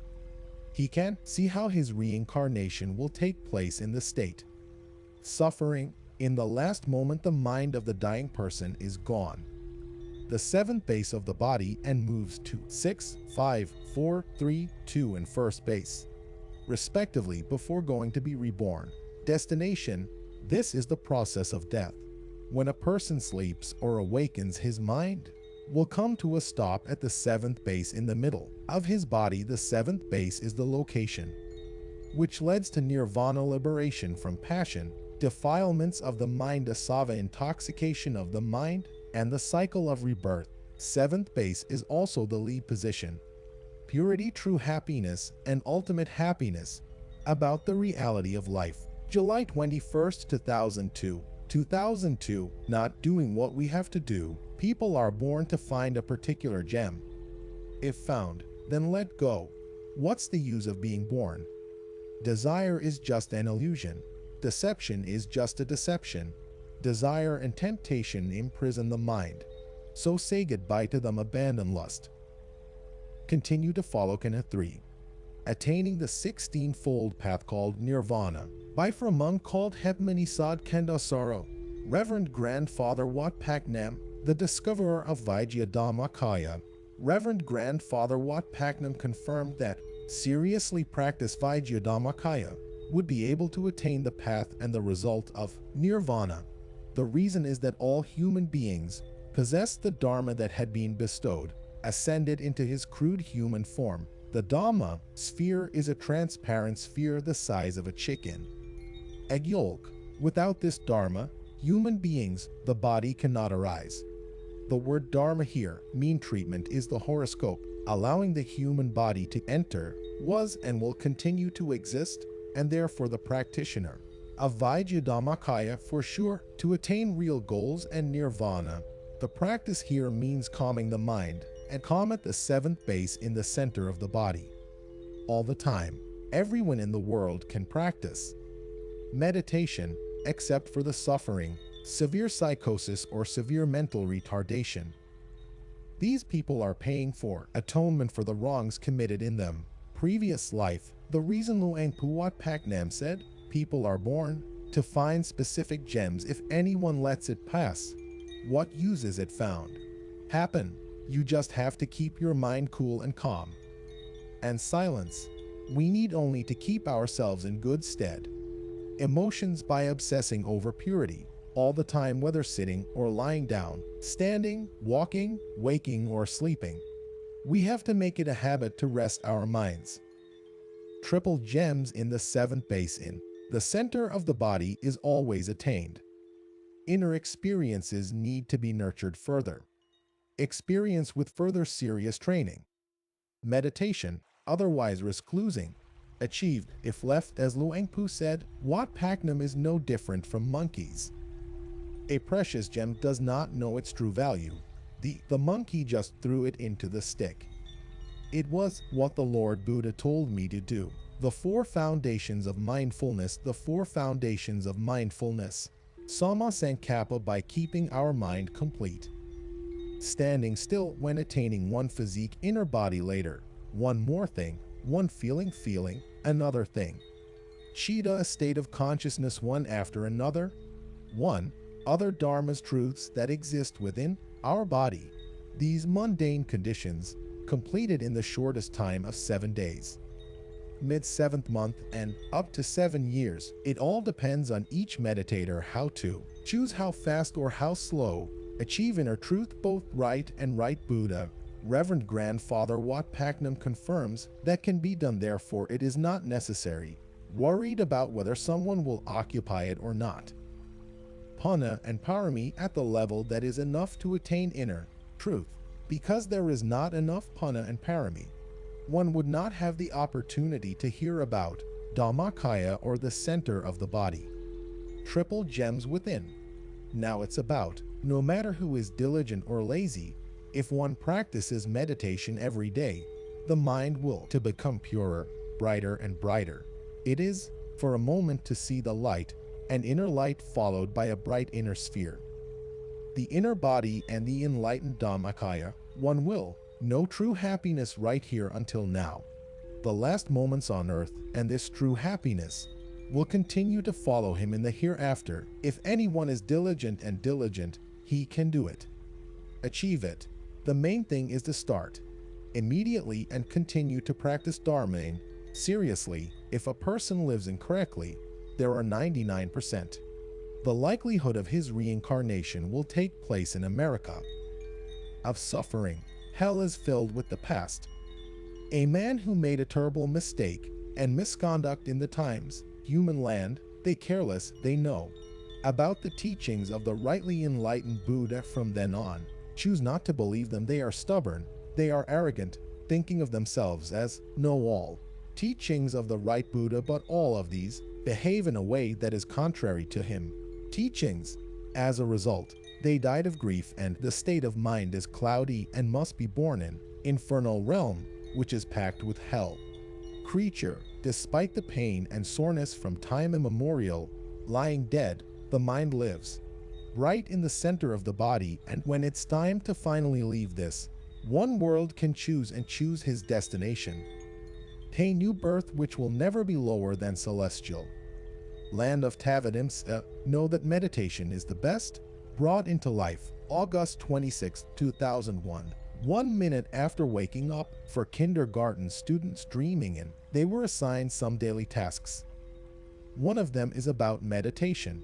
He can see how his reincarnation will take place in the state. Suffering, in the last moment the mind of the dying person is gone. The seventh base of the body and moves to 6, 5, 4, 3, 2 and first base, respectively, before going to be reborn. Destination, this is the process of death. When a person sleeps or awakens, his mind will come to a stop at the seventh base in the middle of his body. The seventh base is the location which leads to nirvana, liberation from passion, defilements of the mind, asava, intoxication of the mind, and the cycle of rebirth. Seventh base is also the lead position. Purity, true happiness, and ultimate happiness. About the reality of life. July 21st, 2002. 2002. Not doing what we have to do. People are born to find a particular gem. If found, then let go. What's the use of being born? Desire is just an illusion. Deception is just a deception. Desire and temptation imprison the mind. So say goodbye to them, abandon lust. Continue to follow Kana 3. Attaining the 16-fold path called Nirvana. By for a monk called Hepmanisad Kendasaro, Reverend Grandfather Wat Pak Nam, the discoverer of Vajradhammakaya. Reverend Grandfather Wat Pak Nam confirmed that seriously practiced Vajradhammakaya would be able to attain the path and the result of Nirvana. The reason is that all human beings possessed the Dharma that had been bestowed, ascended into his crude human form. The Dhamma sphere is a transparent sphere the size of a chicken egg yolk. Without this Dharma, human beings, the body cannot arise. The word Dharma here, mean treatment, is the horoscope, allowing the human body to enter, was and will continue to exist, and therefore the practitioner of Vajradhammakaya for sure to attain real goals and nirvana. The practice here means calming the mind and calm at the seventh base in the center of the body. All the time, everyone in the world can practice meditation, except for the suffering, severe psychosis or severe mental retardation. These people are paying for atonement for the wrongs committed in them. Previous life, the reason Luang Puat Pak Nam said, people are born to find specific gems if anyone lets it pass. What use is it found? Happen. You just have to keep your mind cool and calm. And silence. We need only to keep ourselves in good stead. Emotions by obsessing over purity, all the time whether sitting or lying down, standing, walking, waking or sleeping. We have to make it a habit to rest our minds. Triple gems in the seventh basin. The center of the body is always attained. Inner experiences need to be nurtured further. Experience with further serious training. Meditation, otherwise reclusing, achieved if left as Luang Pu said, Wat Pak Nam is no different from monkeys. A precious gem does not know its true value. The monkey just threw it into the stick. It was what the Lord Buddha told me to do. The four foundations of mindfulness. The four foundations of mindfulness. Sama Sankappa by keeping our mind complete. Standing still when attaining one physique inner body later. One more thing. One feeling, another thing. Chitta a state of consciousness one after another. One, other dharmas truths that exist within our body. These mundane conditions, completed in the shortest time of 7 days. Mid-7th month and up to 7 years. It all depends on each meditator how to choose how fast or how slow, achieve inner truth both right and right Buddha. Reverend Grandfather Wat Pak Nam confirms that can be done, therefore it is not necessary worried about whether someone will occupy it or not. Panna and parami at the level that is enough to attain inner truth. Because there is not enough panna and parami, one would not have the opportunity to hear about Dhammakaya or the center of the body. Triple gems within. Now it's about, no matter who is diligent or lazy, if one practices meditation every day, the mind will to become purer, brighter and brighter. It is, for a moment to see the light, an inner light followed by a bright inner sphere. The inner body and the enlightened Dhammakaya, one will know true happiness right here until now. The last moments on earth and this true happiness will continue to follow him in the hereafter. If anyone is diligent and diligent, he can do it. Achieve it. The main thing is to start immediately and continue to practice Dharma. Seriously, if a person lives incorrectly, there are 99%. The likelihood of his reincarnation will take place in America. Of suffering, hell is filled with the past. A man who made a terrible mistake and misconduct in the times, human land, they careless, they know about the teachings of the rightly enlightened Buddha from then on. Choose not to believe them. They are stubborn, they are arrogant, thinking of themselves as know-all. Teachings of the right Buddha, but all of these behave in a way that is contrary to him. Teachings. As a result, they died of grief and the state of mind is cloudy and must be born in infernal realm, which is packed with hell. Creature, despite the pain and soreness from time immemorial, lying dead, the mind lives right in the center of the body, and when it's time to finally leave this one world, can choose and choose his destination. A new birth which will never be lower than celestial. Land of Tavadimsa, know that meditation is the best. Brought into life, August 26, 2001. 1 minute after waking up, for kindergarten students dreaming in, they were assigned some daily tasks. One of them is about meditation,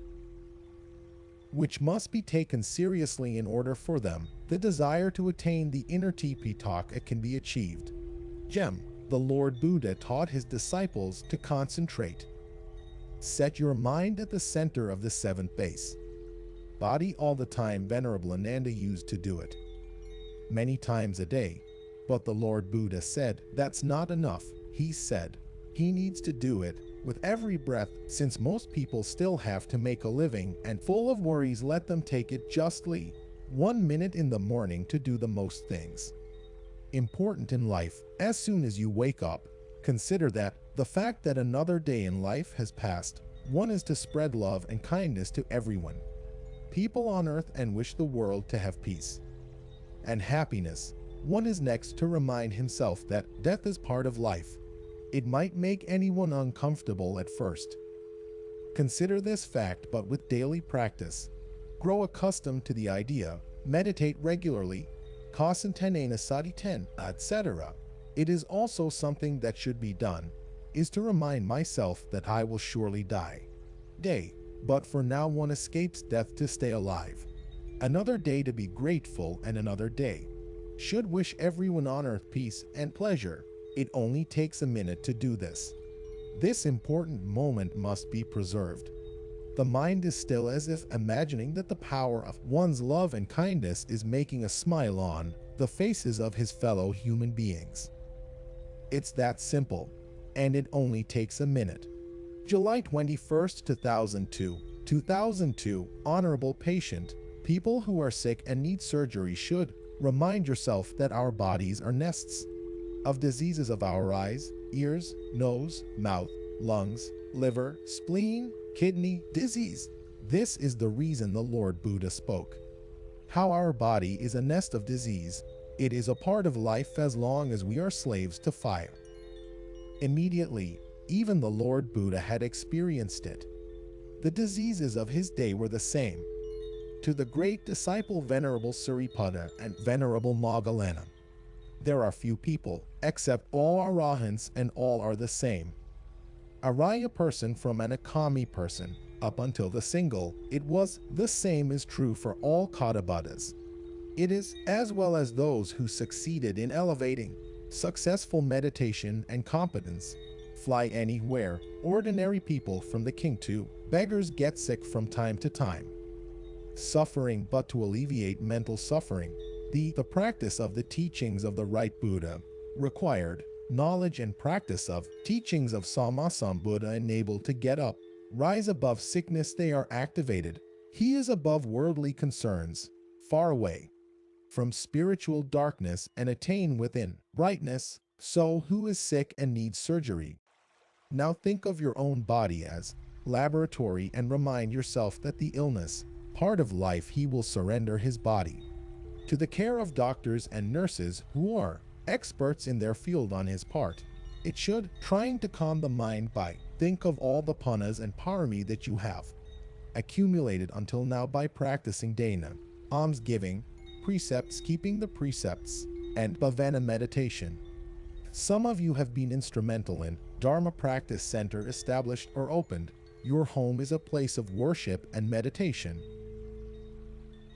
which must be taken seriously in order for them. The desire to attain the inner Tipitaka can be achieved. Gem. The Lord Buddha taught his disciples to concentrate. Set your mind at the center of the seventh base. Body all the time. Venerable Ananda used to do it many times a day. But the Lord Buddha said that's not enough. He said he needs to do it with every breath, since most people still have to make a living and full of worries. Let them take it justly. 1 minute in the morning to do the most things important in life. As soon as you wake up, consider that the fact that another day in life has passed. One is to spread love and kindness to everyone, people on earth, and wish the world to have peace. and happiness, one is next to remind himself that death is part of life. It might make anyone uncomfortable at first. Consider this fact, but with daily practice, grow accustomed to the idea, meditate regularly, Kasantene Sati 10, etc. It is also something that should be done, is to remind myself that I will surely die. Day, but for now one escapes death to stay alive. Another day to be grateful, and another day should wish everyone on earth peace and pleasure. It only takes a minute to do this. This important moment must be preserved. The mind is still, as if imagining that the power of one's love and kindness is making a smile on the faces of his fellow human beings. It's that simple, and it only takes a minute. July 21st, 2002. Honorable patient, people who are sick and need surgery should remind yourself that our bodies are nests of diseases of our eyes, ears, nose, mouth, lungs, liver, spleen, kidney disease. This is the reason the Lord Buddha spoke. How our body is a nest of disease. It is a part of life as long as we are slaves to fire. Immediately, even the Lord Buddha had experienced it. The diseases of his day were the same. To the great disciple Venerable Sariputta and Venerable Moggallana, there are few people, except all arahants, and all are the same. Araya person from an akami person, up until the single, it was the same is true for all Katabuddhas. It is, as well as those who succeeded in elevating successful meditation and competence, fly anywhere. Ordinary people from the king to beggars get sick from time to time. Suffering, but to alleviate mental suffering, the practice of the teachings of the right Buddha required knowledge, and practice of teachings of Sammasambuddha enabled to get up, rise above sickness. They are activated. He is above worldly concerns, far away from spiritual darkness, and attain within brightness. So who is sick and needs surgery? Now think of your own body as laboratory and remind yourself that the illness, part of life, he will surrender his body to the care of doctors and nurses who are experts in their field on his part. It should trying to calm the mind by think of all the panas and parami that you have accumulated until now by practicing dana, almsgiving, precepts, keeping the precepts, and bhavana meditation. Some of you have been instrumental in Dharma practice center established or opened. Your home is a place of worship and meditation.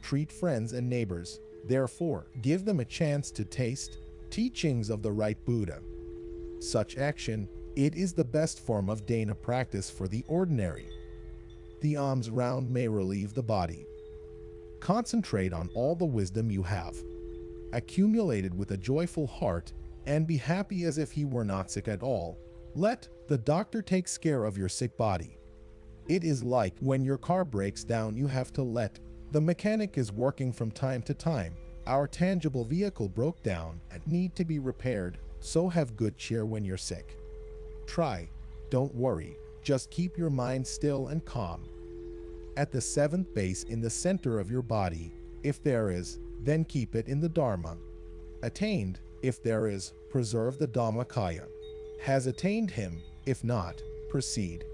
Treat friends and neighbors. Therefore, give them a chance to taste teachings of the right Buddha. Such action, it is the best form of dana practice for the ordinary. The alms round may relieve the body. Concentrate on all the wisdom you have accumulated with a joyful heart, and be happy as if he were not sick at all. Let the doctor take care of your sick body. It is like when your car breaks down, you have to let the mechanic is working from time to time. Our tangible vehicle broke down and need to be repaired, so have good cheer when you're sick. Try, don't worry, just keep your mind still and calm. At the seventh base in the center of your body, if there is, then keep it in the Dharma. Attained, if there is, preserve the Dhammakaya. Has attained him, if not, proceed.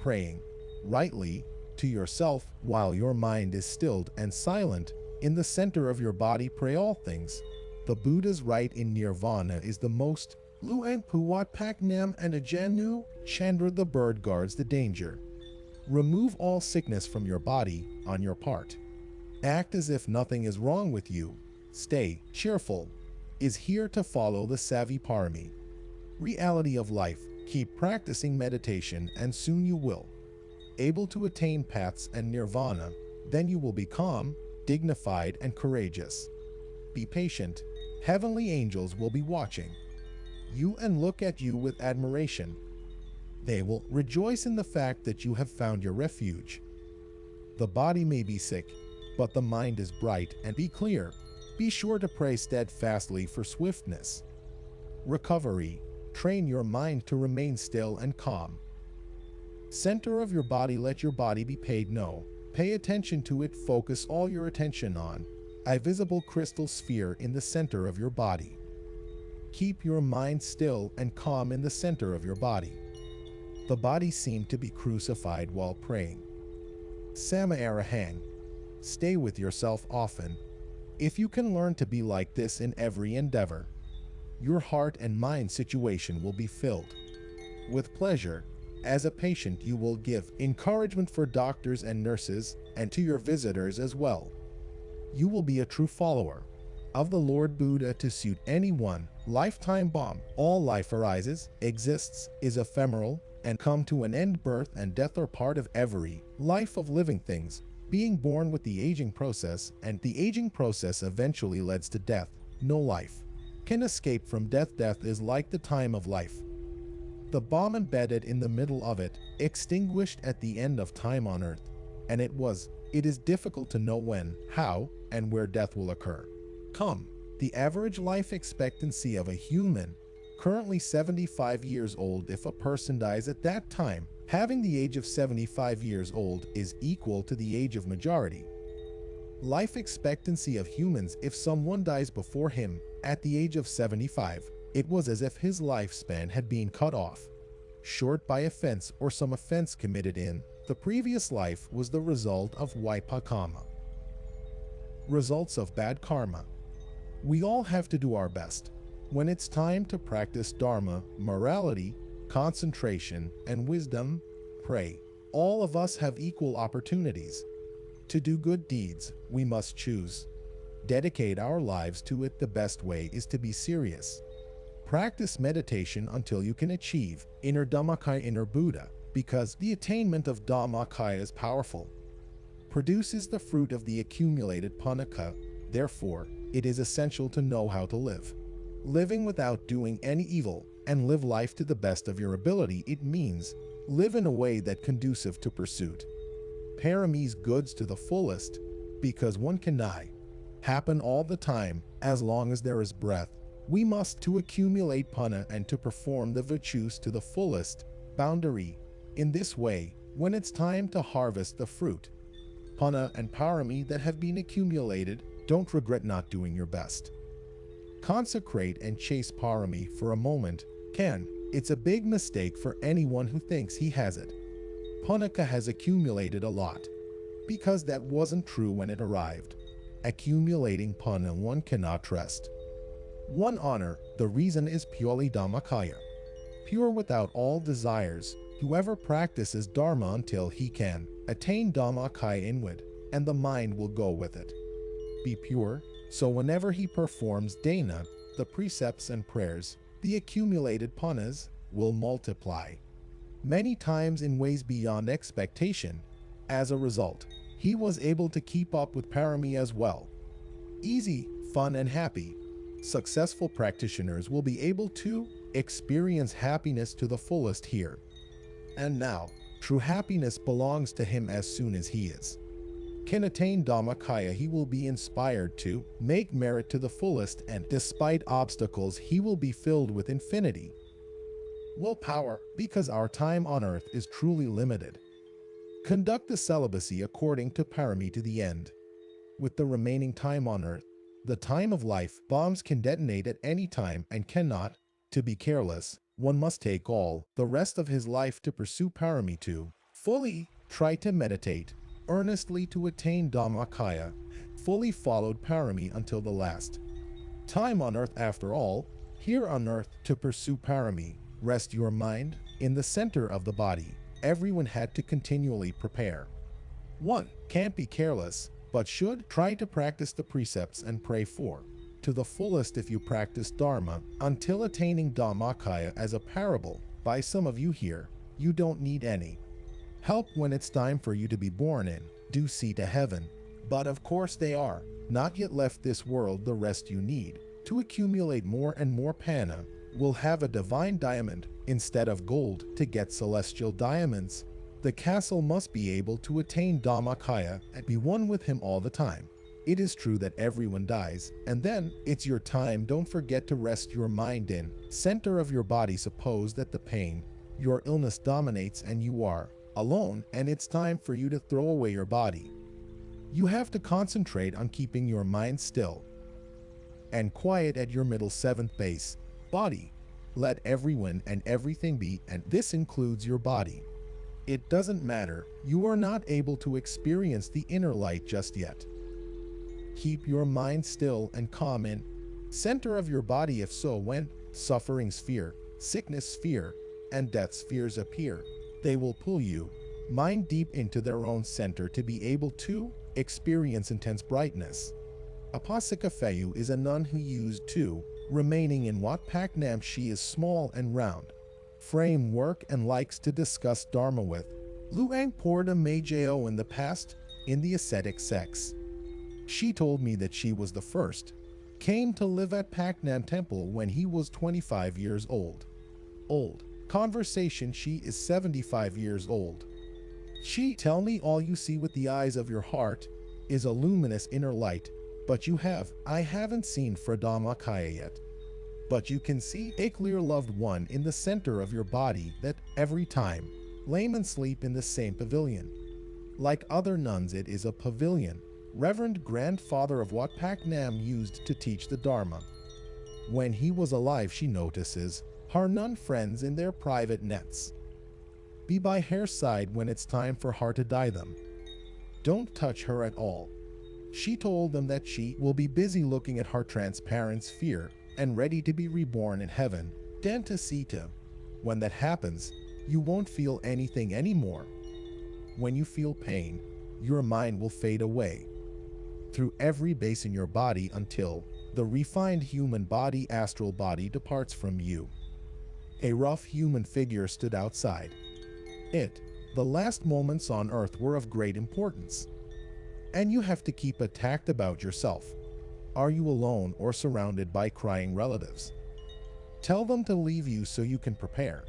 Praying rightly to yourself while your mind is stilled and silent. In the center of your body pray all things. The Buddha's right in nirvana is the most. Luang Puwat Pak Nam and Ajanu Chandra, the bird guards the danger. Remove all sickness from your body on your part. Act as if nothing is wrong with you. Stay cheerful. Is here to follow the Savi Parami. Reality of life. Keep practicing meditation and soon you will able to attain paths and nirvana. Then you will be calm, dignified, and courageous. Be patient. Heavenly angels will be watching you and look at you with admiration. They will rejoice in the fact that you have found your refuge. The body may be sick, but the mind is bright and be clear. Be sure to pray steadfastly for swiftness. Recovery. Train your mind to remain still and calm. Center of your body, let your body be paid no. Pay attention to it, focus all your attention on a visible crystal sphere in the center of your body. Keep your mind still and calm in the center of your body. The body seemed to be crucified while praying. Sama Arahang. Stay with yourself often. If you can learn to be like this in every endeavor, your heart and mind situation will be filled with pleasure. As a patient, you will give encouragement for doctors and nurses and to your visitors as well. You will be a true follower of the Lord Buddha to suit anyone. Lifetime bomb. All life arises, exists, is ephemeral, and come to an end. Birth and death are part of every life of living things. Being born with the aging process, and the aging process eventually leads to death. No life can escape from death. Death is like the time of life. The bomb embedded in the middle of it, extinguished at the end of time on earth. And it is difficult to know when, how, and where death will occur. Come. The average life expectancy of a human, currently 75 years old. If a person dies at that time, having the age of 75 years old is equal to the age of majority. Life expectancy of humans, if someone dies before him at the age of 75, it was as if his lifespan had been cut off short by offense or some offense committed in the previous life was the result of Vipakama. Results of bad karma. We all have to do our best. When it's time to practice Dharma, morality, concentration, and wisdom, pray. All of us have equal opportunities. To do good deeds, we must choose. Dedicate our lives to it. The best way is to be serious. Practice meditation until you can achieve inner Dhammakaya, inner Buddha, because the attainment of Dhammakaya is powerful. Produces the fruit of the accumulated Panaka. Therefore, it is essential to know how to live. Living without doing any evil and live life to the best of your ability. It means live in a way that conducive to pursuit Parami's goods to the fullest, because one cannot happen all the time. As long as there is breath, we must to accumulate Pana and to perform the virtues to the fullest boundary. In this way, when it's time to harvest the fruit, Pana and Parami that have been accumulated, don't regret not doing your best. Consecrate and chase Parami for a moment. It's a big mistake for anyone who thinks he has it. Panaka has accumulated a lot, because that wasn't true when it arrived. Accumulating Pana one cannot trust. One honor, the reason is purely Dhammakaya. Pure without all desires, whoever practices Dharma until he can attain Dhammakaya inward, and the mind will go with it. Be pure, so whenever he performs dana, the precepts and prayers, the accumulated panas will multiply many times in ways beyond expectation. As a result, he was able to keep up with Parami as well. Easy, fun, and happy. Successful practitioners will be able to experience happiness to the fullest here and now. True happiness belongs to him. As soon as he can attain Dhammakaya, he will be inspired to make merit to the fullest, and despite obstacles, he will be filled with infinity willpower, because our time on earth is truly limited. Conduct the celibacy according to Parami to the end. With the remaining time on earth, the time of life, bombs can detonate at any time and cannot. To be careless, one must take all the rest of his life to pursue Parami to fully. Try to meditate earnestly to attain Dhammakaya, fully followed Parami until the last time on earth. After all, here on earth, to pursue Parami, rest your mind in the center of the body. Everyone had to continually prepare. One can't be careless, but should try to practice the precepts and pray for to the fullest. If you practice Dharma until attaining Dhammakaya, as a parable by some of you here, you don't need any help when it's time for you to be born in due seat to heaven. But of course they are not yet left this world. The rest you need to accumulate more and more Pana will have a divine diamond instead of gold. To get celestial diamonds, the castle must be able to attain Dhammakaya and be one with him all the time. It is true that everyone dies, and then it's your time. Don't forget to rest your mind in center of your body. Suppose that the pain, your illness dominates and you are alone, and it's time for you to throw away your body. You have to concentrate on keeping your mind still and quiet at your middle seventh base, body. Let everyone and everything be, and this includes your body. It doesn't matter, you are not able to experience the inner light just yet. Keep your mind still and calm in center of your body. If so, when suffering sphere, sickness sphere, and death spheres appear, they will pull you mind deep into their own center to be able to experience intense brightness. Apasika Feyu is a nun who used to remaining in Wat Pak Nam. She is small and round framework and likes to discuss Dharma with Luang Porta Majao in the past in the ascetic sects. She told me that she was the first came to live at Pak Nam Temple when he was 25 years old. Conversation, she is 75 years old. She tell me all you see with the eyes of your heart is a luminous inner light, but I haven't seen Dhammakaya yet. But you can see a clear loved one in the center of your body that every time laymen sleep in the same pavilion. Like other nuns, it is a pavilion Reverend Grandfather of Wat Pak Nam used to teach the Dharma. When he was alive, she notices her nun friends in their private nets. Be by her side when it's time for her to dye them. Don't touch her at all. She told them that she will be busy looking at her transparent sphere and ready to be reborn in heaven, Danta Sita. When that happens, you won't feel anything anymore. When you feel pain, your mind will fade away through every base in your body until the refined human body, astral body, departs from you. A rough human figure stood outside it. The last moments on earth were of great importance, and you have to keep a tact about yourself. Are you alone or surrounded by crying relatives? Tell them to leave you so you can prepare.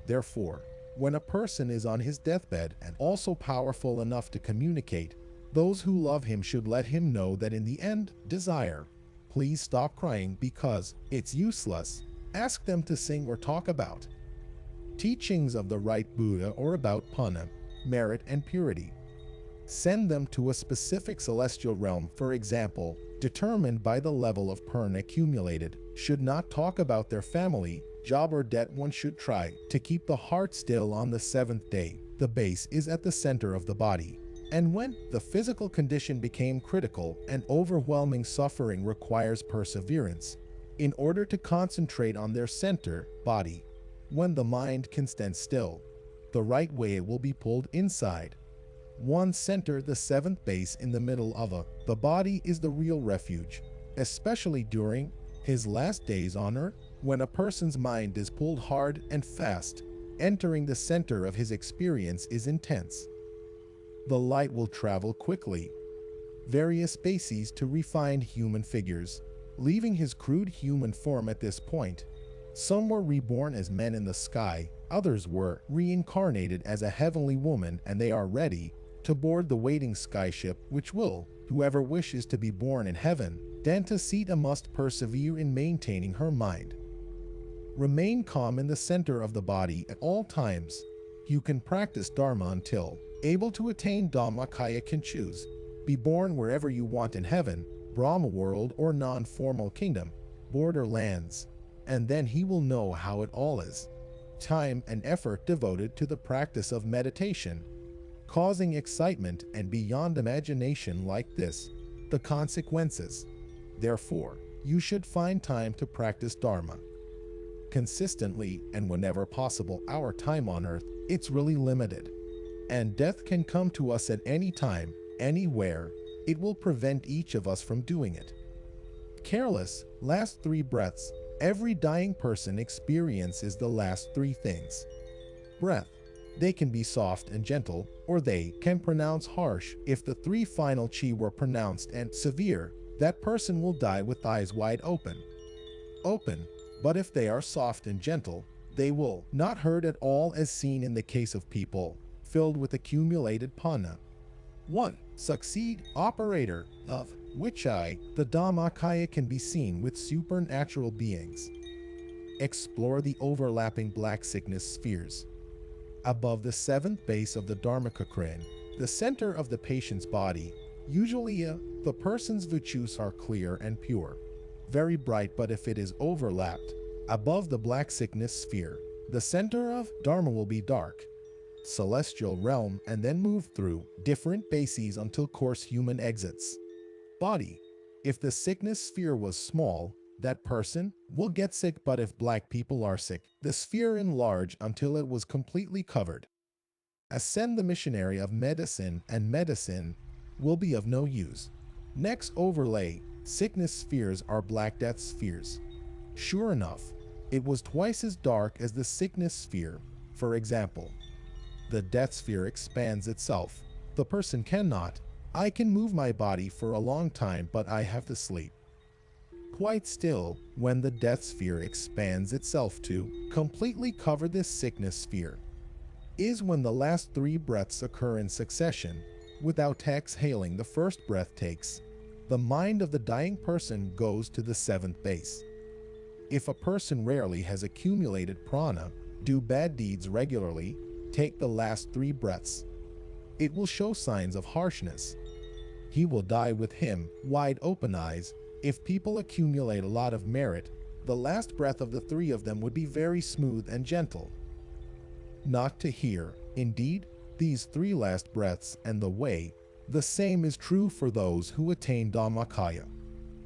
Therefore, when a person is on his deathbed and also powerful enough to communicate, those who love him should let him know that in the end, desire. Please stop crying because it's useless. Ask them to sing or talk about teachings of the right Buddha or about Panna, merit and purity. Send them to a specific celestial realm, for example, determined by the level of Purna accumulated. Should not talk about their family, job or debt. One should try to keep the heart still on the seventh day. The base is at the center of the body. And when the physical condition became critical and overwhelming, suffering requires perseverance in order to concentrate on their center, body. When the mind can stand still, the right way it will be pulled inside. One center, the seventh base in the middle of the body, is the real refuge, especially during his last days on earth, when a person's mind is pulled hard and fast. Entering the center of his experience is intense. The light will travel quickly, various spaces to refined human figures, leaving his crude human form at this point. Some were reborn as men in the sky, others were reincarnated as a heavenly woman, and they are ready to board the waiting skyship which will, whoever wishes to be born in heaven, Danta Sita must persevere in maintaining her mind. Remain calm in the center of the body at all times. You can practice Dharma until able to attain Dhammakaya. Can choose. Be born wherever you want in heaven, Brahma world or non-formal kingdom, borderlands. And then he will know how it all is. Time and effort devoted to the practice of meditation, causing excitement and beyond imagination like this, the consequences. Therefore, you should find time to practice Dharma consistently, and whenever possible. Our time on earth, it's really limited, and death can come to us at any time, anywhere. It will prevent each of us from doing it. Careless, last 3 breaths. Every dying person experiences the last 3 things. Breath. They can be soft and gentle, or they can pronounce harsh. If the 3 final chi were pronounced and severe, that person will die with eyes wide open. But if they are soft and gentle, they will not hurt at all, as seen in the case of people filled with accumulated panna. 1. Succeed. Operator of which the Dhammakaya can be seen with supernatural beings. Explore the overlapping black sickness spheres above the 7th base of the Dharmakakrin. The center of the patient's body, usually the person's virtues are clear and pure, very bright, but if it is overlapped above the black sickness sphere, the center of Dharma will be dark, celestial realm, and then move through different bases until coarse human exits. Body. If the sickness sphere was small, that person will get sick, but if black people are sick, the sphere enlarge until it was completely covered. Ascend the missionary of medicine, and medicine will be of no use. Next overlay, sickness spheres are black death spheres. Sure enough, it was twice as dark as the sickness sphere. For example, the death sphere expands itself. The person cannot. I can move my body for a long time, but I have to sleep quite still. When the death sphere expands itself to completely cover this sickness sphere, is when the last 3 breaths occur in succession. Without exhaling the first breath takes, the mind of the dying person goes to the 7th base. If a person rarely has accumulated prana, do bad deeds regularly, take the last 3 breaths, it will show signs of harshness. He will die with him, wide open eyes. If people accumulate a lot of merit, the last breath of the 3 of them would be very smooth and gentle. Not to hear, indeed, these 3 last breaths and the way. The same is true for those who attain Dhammakaya.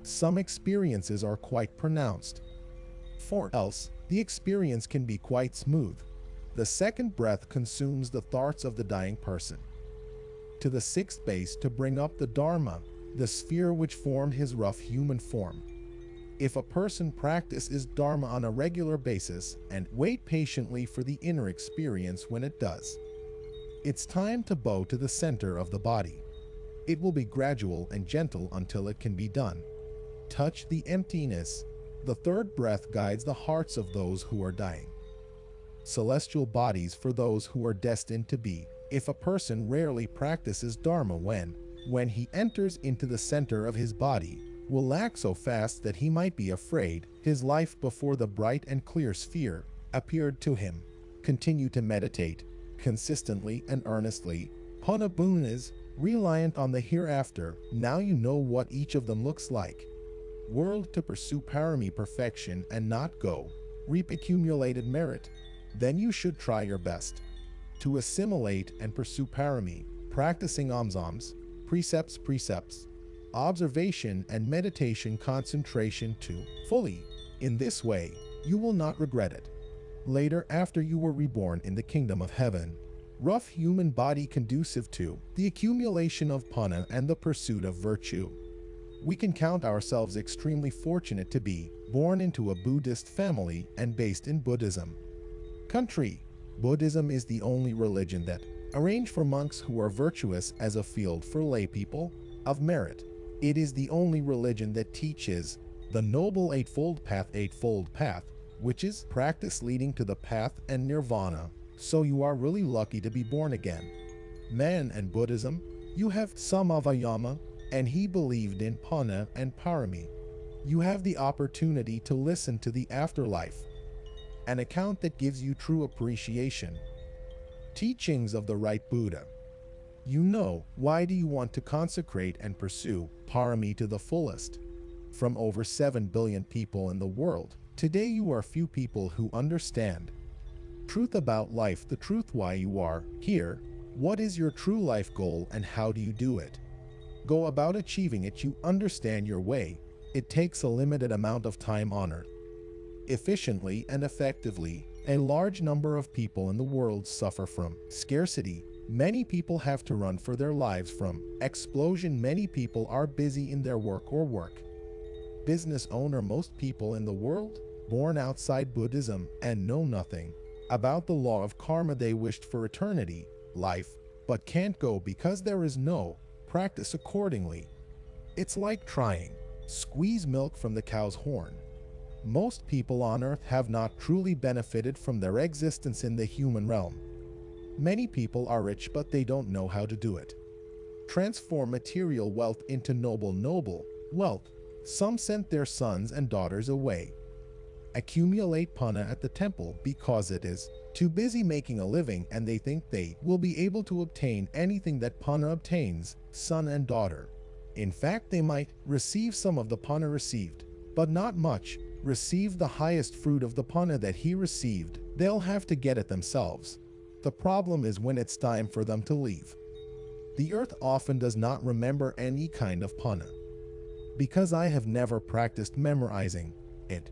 Some experiences are quite pronounced. For else, the experience can be quite smooth. The 2nd breath consumes the thoughts of the dying person. To the 6th base to bring up the Dharma, the sphere which formed his rough human form. If a person practices Dharma on a regular basis and wait patiently for the inner experience when it does, it's time to bow to the center of the body. It will be gradual and gentle until it can be done. Touch the emptiness. The 3rd breath guides the hearts of those who are dying. Celestial bodies for those who are destined to be. If a person rarely practices Dharma, when he enters into the center of his body, will lag so fast that he might be afraid his life before the bright and clear sphere appeared to him. Continue to meditate consistently and earnestly. Punabunas, reliant on the hereafter. Now you know what each of them looks like. World to pursue parami perfection and not go reap accumulated merit. Then you should try your best to assimilate and pursue parami, practicing AwesomWe, precepts, observation and meditation concentration too fully. In this way, you will not regret it later after you were reborn in the kingdom of heaven. Rough human body conducive to the accumulation of pana and the pursuit of virtue. We can count ourselves extremely fortunate to be born into a Buddhist family and based in Buddhism country. Buddhism is the only religion that arranged for monks who are virtuous as a field for lay people of merit. It is the only religion that teaches the Noble Eightfold Path, which is practice leading to the path and nirvana. So you are really lucky to be born again. Man and Buddhism, you have Samavayama, and he believed in Pana and Parami. You have the opportunity to listen to the afterlife, an account that gives you true appreciation. Teachings of the right Buddha. You know, why do you want to consecrate and pursue Parami to the fullest? From over 7 billion people in the world, today you are few people who understand truth about life, the truth why you are here. What is your true life goal and how do you do it? Go about achieving it. You understand your way. It takes a limited amount of time on earth. Efficiently and effectively, a large number of people in the world suffer from scarcity. Many people have to run for their lives from explosion. Many people are busy in their work or work. Business owner. Most people in the world born outside Buddhism and know nothing about the law of karma. They wished for eternity, life, but can't go because there is no practice accordingly. It's like trying squeeze milk from the cow's horn. Most people on earth have not truly benefited from their existence in the human realm. Many people are rich, but they don't know how to do it. Transform material wealth into noble wealth. Some sent their sons and daughters away accumulate Panna at the temple because it is too busy making a living, and they think they will be able to obtain anything that Panna obtains, son and daughter. In fact, they might receive some of the Panna received, but not much. Receive the highest fruit of the Panna that he received. They'll have to get it themselves. The problem is when it's time for them to leave. The earth often does not remember any kind of Panna. Because I have never practiced memorizing it,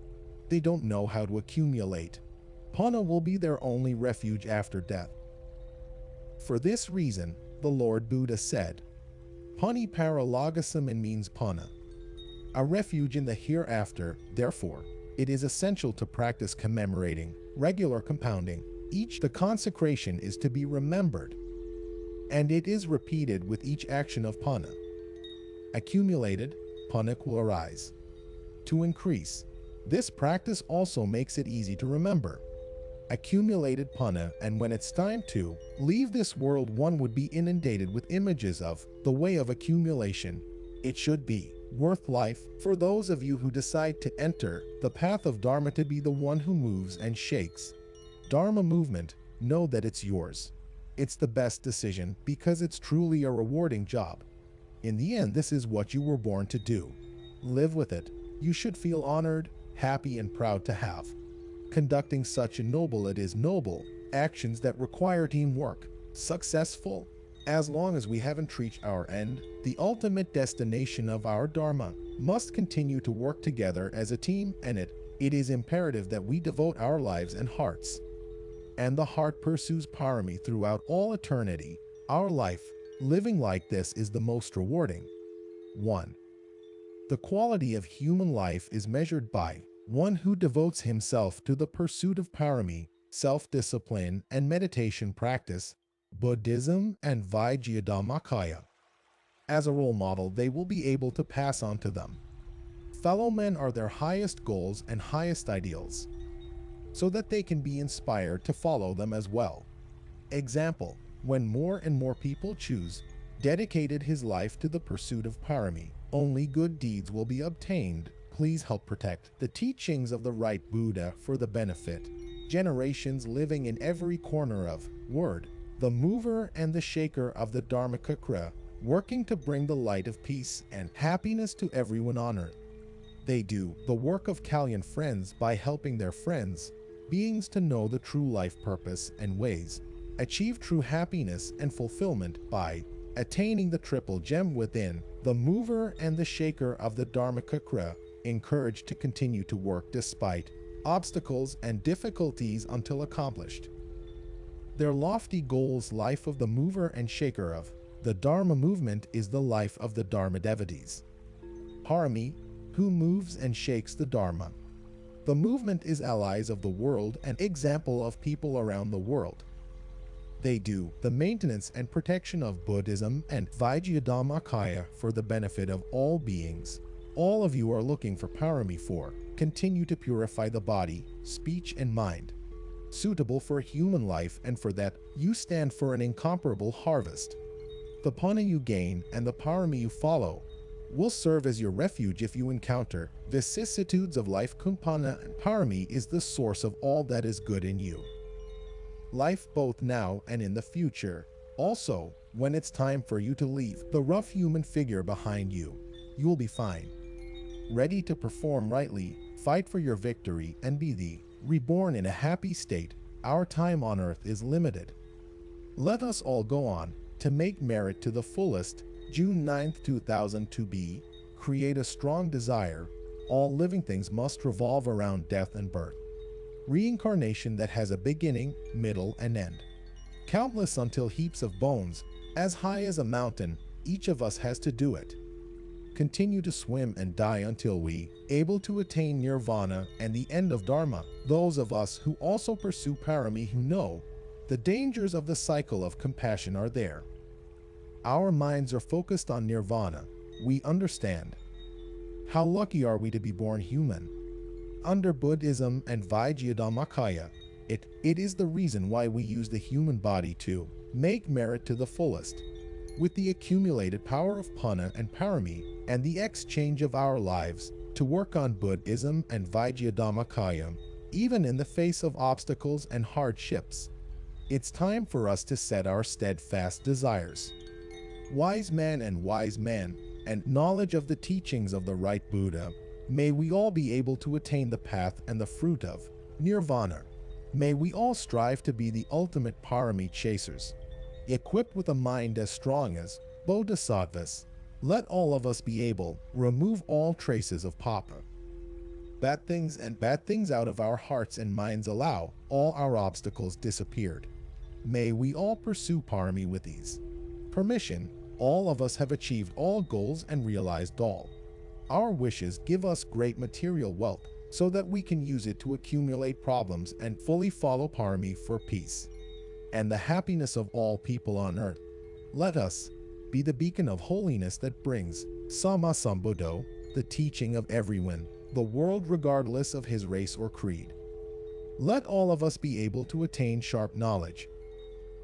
they don't know how to accumulate. Panna will be their only refuge after death. For this reason, the Lord Buddha said, Pani paralogism means Panna, a refuge in the hereafter. Therefore, it is essential to practice commemorating, regular compounding. The consecration is to be remembered, and it is repeated with each action of Panna. Accumulated, Panna will arise. To increase, this practice also makes it easy to remember. Accumulated Panna, and when it's time to leave this world, one would be inundated with images of the way of accumulation. It should be worth life for those of you who decide to enter the path of Dharma to be the one who moves and shakes Dharma movement. Know that it's yours. It's the best decision because it's truly a rewarding job. In the end, this is what you were born to do. Live with it. You should feel honored, happy, and proud to have conducting such a noble actions that require teamwork, successful. As long as we haven't reached our end, the ultimate destination of our Dharma, must continue to work together as a team, and it is imperative that we devote our lives and hearts. And the heart pursues parami throughout all eternity. Our life, living like this, is the most rewarding. 1. The quality of human life is measured by one who devotes himself to the pursuit of parami, self-discipline, and meditation practice, Buddhism and Vajradhammakaya. As a role model, they will be able to pass on to them. Fellow men are their highest goals and highest ideals, so that they can be inspired to follow them as well. Example, when more and more people choose, dedicated his life to the pursuit of parami, only good deeds will be obtained. Please help protect the teachings of the right Buddha for the benefit generations living in every corner of word, the mover and the shaker of the Dharmakakra, working to bring the light of peace and happiness to everyone on earth. They do the work of Kalyan friends by helping their friends, beings, to know the true life purpose and ways, achieve true happiness and fulfillment by attaining the triple gem within, the mover and the shaker of the Dharmakakra, encouraged to continue to work despite obstacles and difficulties until accomplished their lofty goals. Life of the mover and shaker of the Dharma movement is the life of the Dharma devotees. Parami, who moves and shakes the Dharma. The movement is allies of the world and example of people around the world. They do the maintenance and protection of Buddhism and Vajradhammakaya for the benefit of all beings. All of you are looking for parami for continue to purify the body, speech, and mind, suitable for human life, and for that you stand for an incomparable harvest. The Panna you gain and the parami you follow will serve as your refuge if you encounter vicissitudes of life. Kunpana and parami is the source of all that is good in you. Life both now and in the future. Also, when it's time for you to leave the rough human figure behind you, you'll be fine, ready to perform rightly, fight for your victory, and be the reborn in a happy state. Our time on earth is limited. Let us all go on to make merit to the fullest. June 9th, 2002b. Create a strong desire. All living things must revolve around death and birth. Reincarnation that has a beginning, middle, and end. Countless until heaps of bones, as high as a mountain. Each of us has to do it. Continue to swim and die until we able to attain nirvana and the end of Dharma. Those of us who also pursue parami, who know the dangers of the cycle of compassion, are there. Our minds are focused on nirvana. We understand. How lucky are we to be born human? Under Buddhism and Vajradhammakaya, it is the reason why we use the human body to make merit to the fullest. With the accumulated power of Panna and Parami and the exchange of our lives to work on Buddhism and Vajradhammakaya, even in the face of obstacles and hardships. It's time for us to set our steadfast desires. Wise man, and knowledge of the teachings of the right Buddha, may we all be able to attain the path and the fruit of nirvana. May we all strive to be the ultimate parami chasers, equipped with a mind as strong as bodhisattvas. Let all of us be able remove all traces of papa, bad things out of our hearts and minds. Allow all our obstacles disappeared. May we all pursue parami with ease. Permission. All of us have achieved all goals and realized all our wishes. Give us great material wealth so that we can use it to accumulate problems and fully follow parami for peace and the happiness of all people on earth. Let us be the beacon of holiness that brings Sama Sambuddho, the teaching of everyone, the world regardless of his race or creed. Let all of us be able to attain sharp knowledge.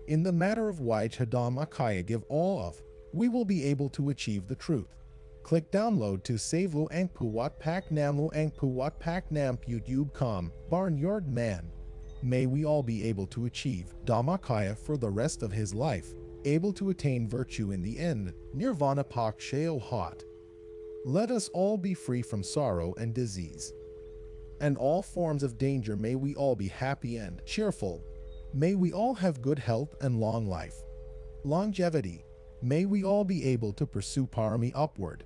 In the matter of Vajradhammakaya, give all of, we will be able to achieve the truth. Click download to save Lo Ang Puwat Pak Nam Lo Ang Puwat Pak Nam YouTube.com, Barnyard Man. May we all be able to achieve Dhammakaya for the rest of his life, able to attain virtue in the end, Nirvana Pak Sheo Hot. Let us all be free from sorrow and disease and all forms of danger. May we all be happy and cheerful. May we all have good health and long life. Longevity. May we all be able to pursue parami upward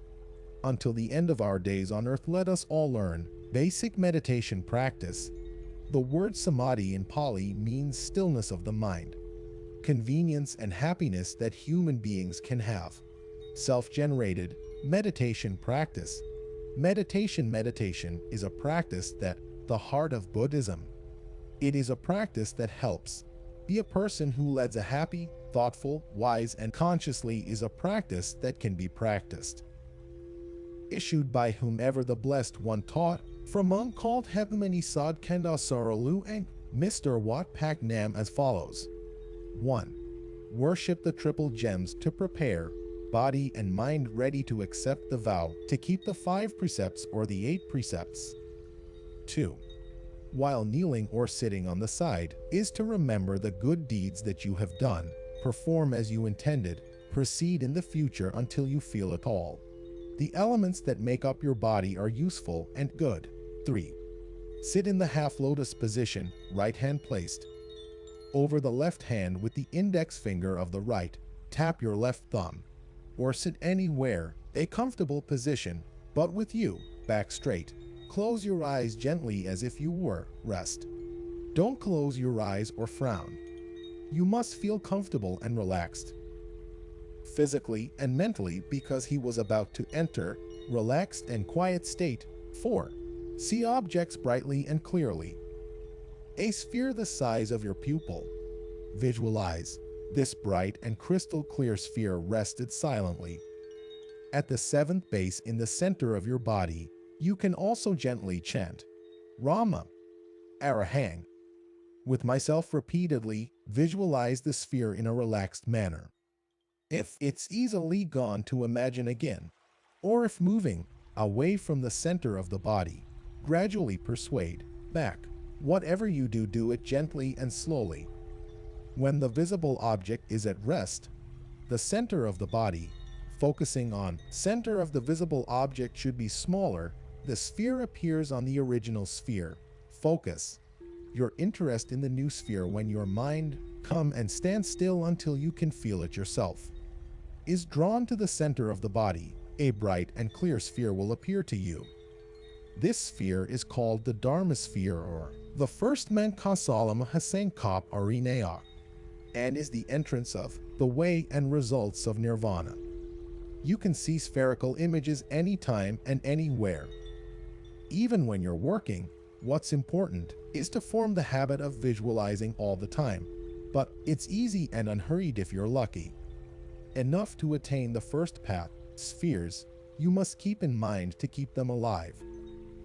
until the end of our days on earth. Let us all learn basic meditation practice. The word samadhi in Pali means stillness of the mind, convenience and happiness that human beings can have. Self-generated meditation practice. Meditation is a practice that the heart of Buddhism. It is a practice that helps be a person who leads a happy, thoughtful, wise, and consciously is a practice that can be practiced. Issued by whomever the Blessed One taught, from monk called Hepmani Sad Kenda Sarolu and Mr. Wat Pak Nam as follows. 1. Worship the triple gems to prepare body and mind ready to accept the vow to keep the 5 precepts or the 8 precepts. 2. While kneeling or sitting on the side, is to remember the good deeds that you have done, perform as you intended, proceed in the future until you feel it all. The elements that make up your body are useful and good. 3. Sit in the half-lotus position, right hand placed over the left hand with the index finger of the right. Tap your left thumb, or sit anywhere, a comfortable position, but with you, back straight. Close your eyes gently as if you were rest. Don't close your eyes or frown. You must feel comfortable and relaxed, physically and mentally, because he was about to enter relaxed and quiet state. 4. See objects brightly and clearly. A sphere the size of your pupil. Visualize this bright and crystal clear sphere rested silently at the 7th base in the center of your body. You can also gently chant Rama, Arahang. With myself repeatedly, visualize the sphere in a relaxed manner. If it's easily gone to imagine again, or if moving away from the center of the body, gradually persuade back. Whatever you do, do it gently and slowly. When the visible object is at rest, the center of the body, focusing on center of the visible object should be smaller. The sphere appears on the original sphere. Focus your interest in the new sphere. When your mind come and stand still until you can feel it yourself is drawn to the center of the body, a bright and clear sphere will appear to you. This sphere is called the Dharma sphere, or the first Mankasalam Hasankop Arinea, and is the entrance of the way and results of nirvana. You can see spherical images anytime and anywhere. Even when you're working, what's important is to form the habit of visualizing all the time. But it's easy and unhurried if you're lucky enough to attain the first path, spheres. You must keep in mind to keep them alive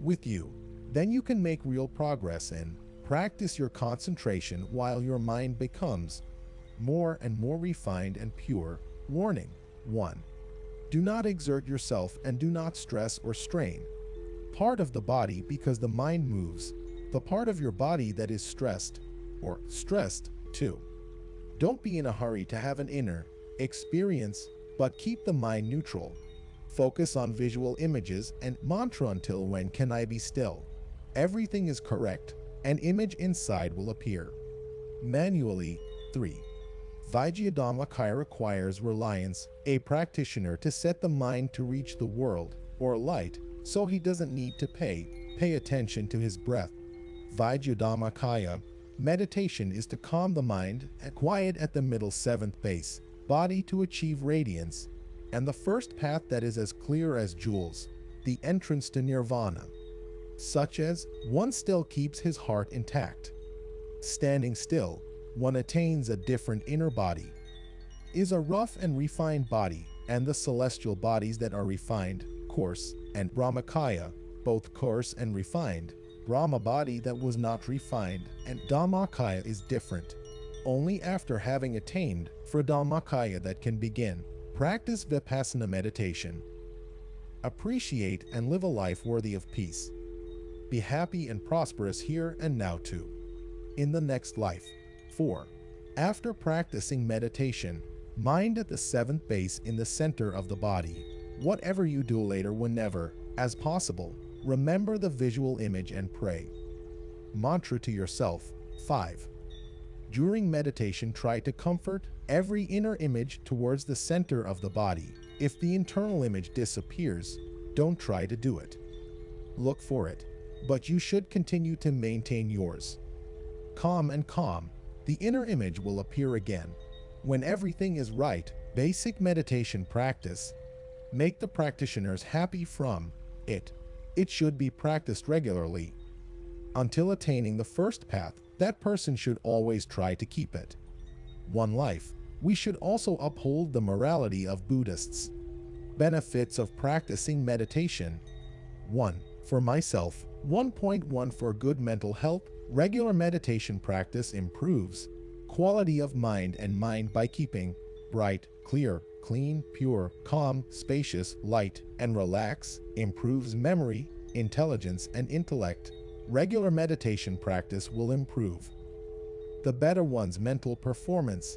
with you. Then you can make real progress and practice your concentration while your mind becomes more and more refined and pure. Warning: 1. Do not exert yourself and do not stress or strain. part of the body because the mind moves the part of your body that is stressed or stressed too. Don't be in a hurry to have an inner experience, but keep the mind neutral. Focus on visual images and mantra until when can I be still. Everything is correct. An image inside will appear. Manually. 3. Vijayadhammakaya requires reliance, a practitioner to set the mind to reach the world, or light, so he doesn't need to pay attention to his breath. Vijayadhammakaya meditation is to calm the mind and quiet at the middle seventh base, body to achieve radiance, and the first path that is as clear as jewels, the entrance to nirvana. Such as, one still keeps his heart intact. Standing still, one attains a different inner body. Is a rough and refined body, and the celestial bodies that are refined, coarse, and Brahmakaya, both coarse and refined. Brahma body that was not refined, and Dhammakaya is different. Only after having attained for Dhammakaya that can begin. Practice Vipassana meditation. Appreciate and live a life worthy of peace. Be happy and prosperous here and now too. In the next life. 4. After practicing meditation, mind at the seventh base in the center of the body. Whatever you do later, whenever, as possible, remember the visual image and pray. Mantra to yourself. 5. During meditation, try to comfort every inner image towards the center of the body. If the internal image disappears, don't try to do it. Look for it, but you should continue to maintain yours. Calm, the inner image will appear again. When everything is right, basic meditation practice. Make the practitioners happy from it. It should be practiced regularly. Until attaining the first path, that person should always try to keep it. One life. We should also uphold the morality of Buddhists. Benefits of practicing meditation. 1. For myself. 1.1 For good mental health, regular meditation practice improves quality of mind and mind by keeping bright, clear, clean, pure, calm, spacious, light, and relax, improves memory, intelligence, and intellect. Regular meditation practice will improve the better one's mental performance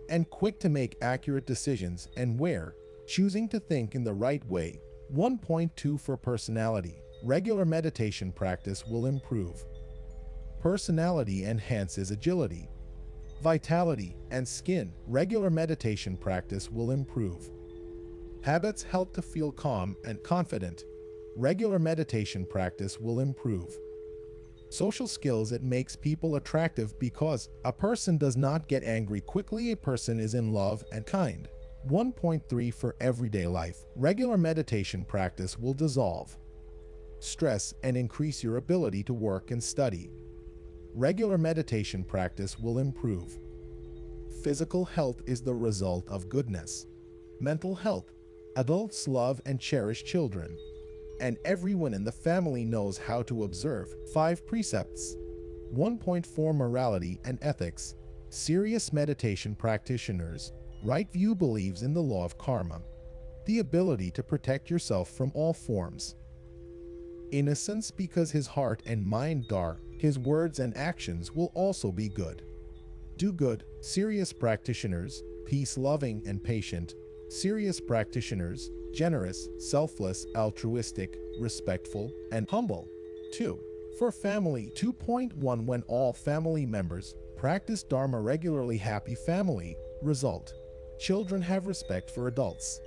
and quick to make accurate decisions and where, choosing to think in the right way. 1.2 For personality, regular meditation practice will improve personality, enhances agility, vitality, and skin. Regular meditation practice will improve habits, help to feel calm and confident. Regular meditation practice will improve social skills. It makes people attractive because a person does not get angry quickly. A person is in love and kind. 1.3 For everyday life, regular meditation practice will dissolve stress and increase your ability to work and study. Regular meditation practice will improve physical health is the result of goodness. Mental health. Adults love and cherish children, and everyone in the family knows how to observe 5 precepts. 1.4 Morality and ethics. Serious meditation practitioners. Right view believes in the law of karma, the ability to protect yourself from all forms. Innocence, because his heart and mind are, his words and actions will also be good. Do good. Serious practitioners, peace-loving and patient. Serious practitioners, generous, selfless, altruistic, respectful, and humble. 2. For family. 2.1 When all family members practice Dharma regularly, happy family. Result. Children have respect for adults.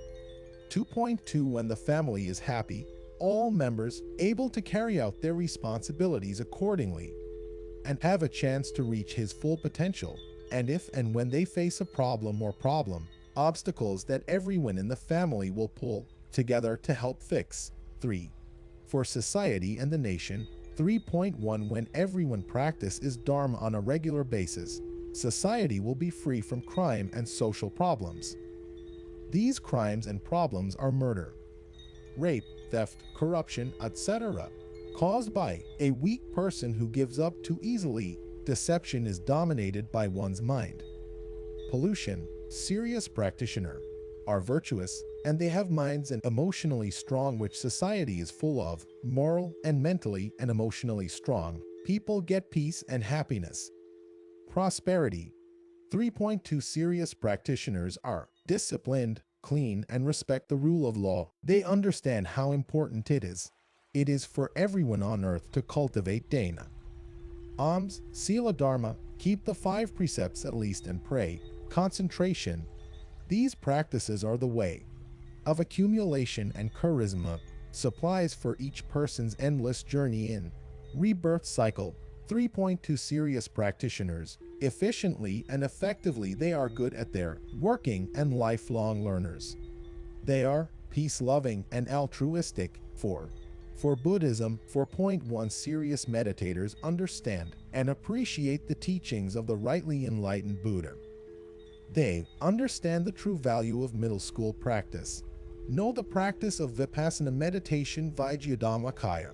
2.2 When the family is happy, all members able to carry out their responsibilities accordingly and have a chance to reach his full potential. And if and when they face a problem or obstacles, that everyone in the family will pull together to help fix. 3. For society and the nation. 3.1 When everyone practices Dharma on a regular basis, society will be free from crime and social problems. These crimes and problems are murder, rape, theft, corruption, etc., caused by a weak person who gives up too easily. Deception is dominated by one's mind. Pollution. Serious practitioner are virtuous, and they have minds and emotionally strong, which society is full of. Moral and mentally and emotionally strong people get peace and happiness. Prosperity. 3.2 Serious practitioners are disciplined, clean, and respect the rule of law. They understand how important it is. It is for everyone on earth to cultivate dana. Alms, Sila Dharma, keep the 5 precepts at least and pray. Concentration. These practices are the way of accumulation and charisma, supplies for each person's endless journey in rebirth cycle. 3.2 Serious practitioners, efficiently and effectively they are good at their working and lifelong learners. They are peace-loving and altruistic. For Buddhism, 4.1 Serious meditators understand and appreciate the teachings of the rightly enlightened Buddha. They understand the true value of middle school practice. Know the practice of Vipassana meditation Vajradhammakaya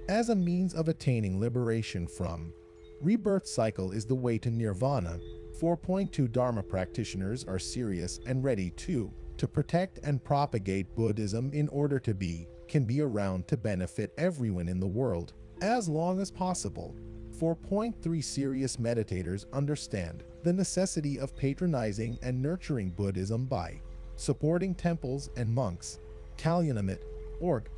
as a means of attaining liberation from rebirth cycle is the way to nirvana. 4.2 Dharma practitioners are serious and ready to protect and propagate Buddhism in order to can be around to benefit everyone in the world as long as possible. 4.3 Serious meditators understand the necessity of patronizing and nurturing Buddhism by supporting temples and monks. Kalyanamit.org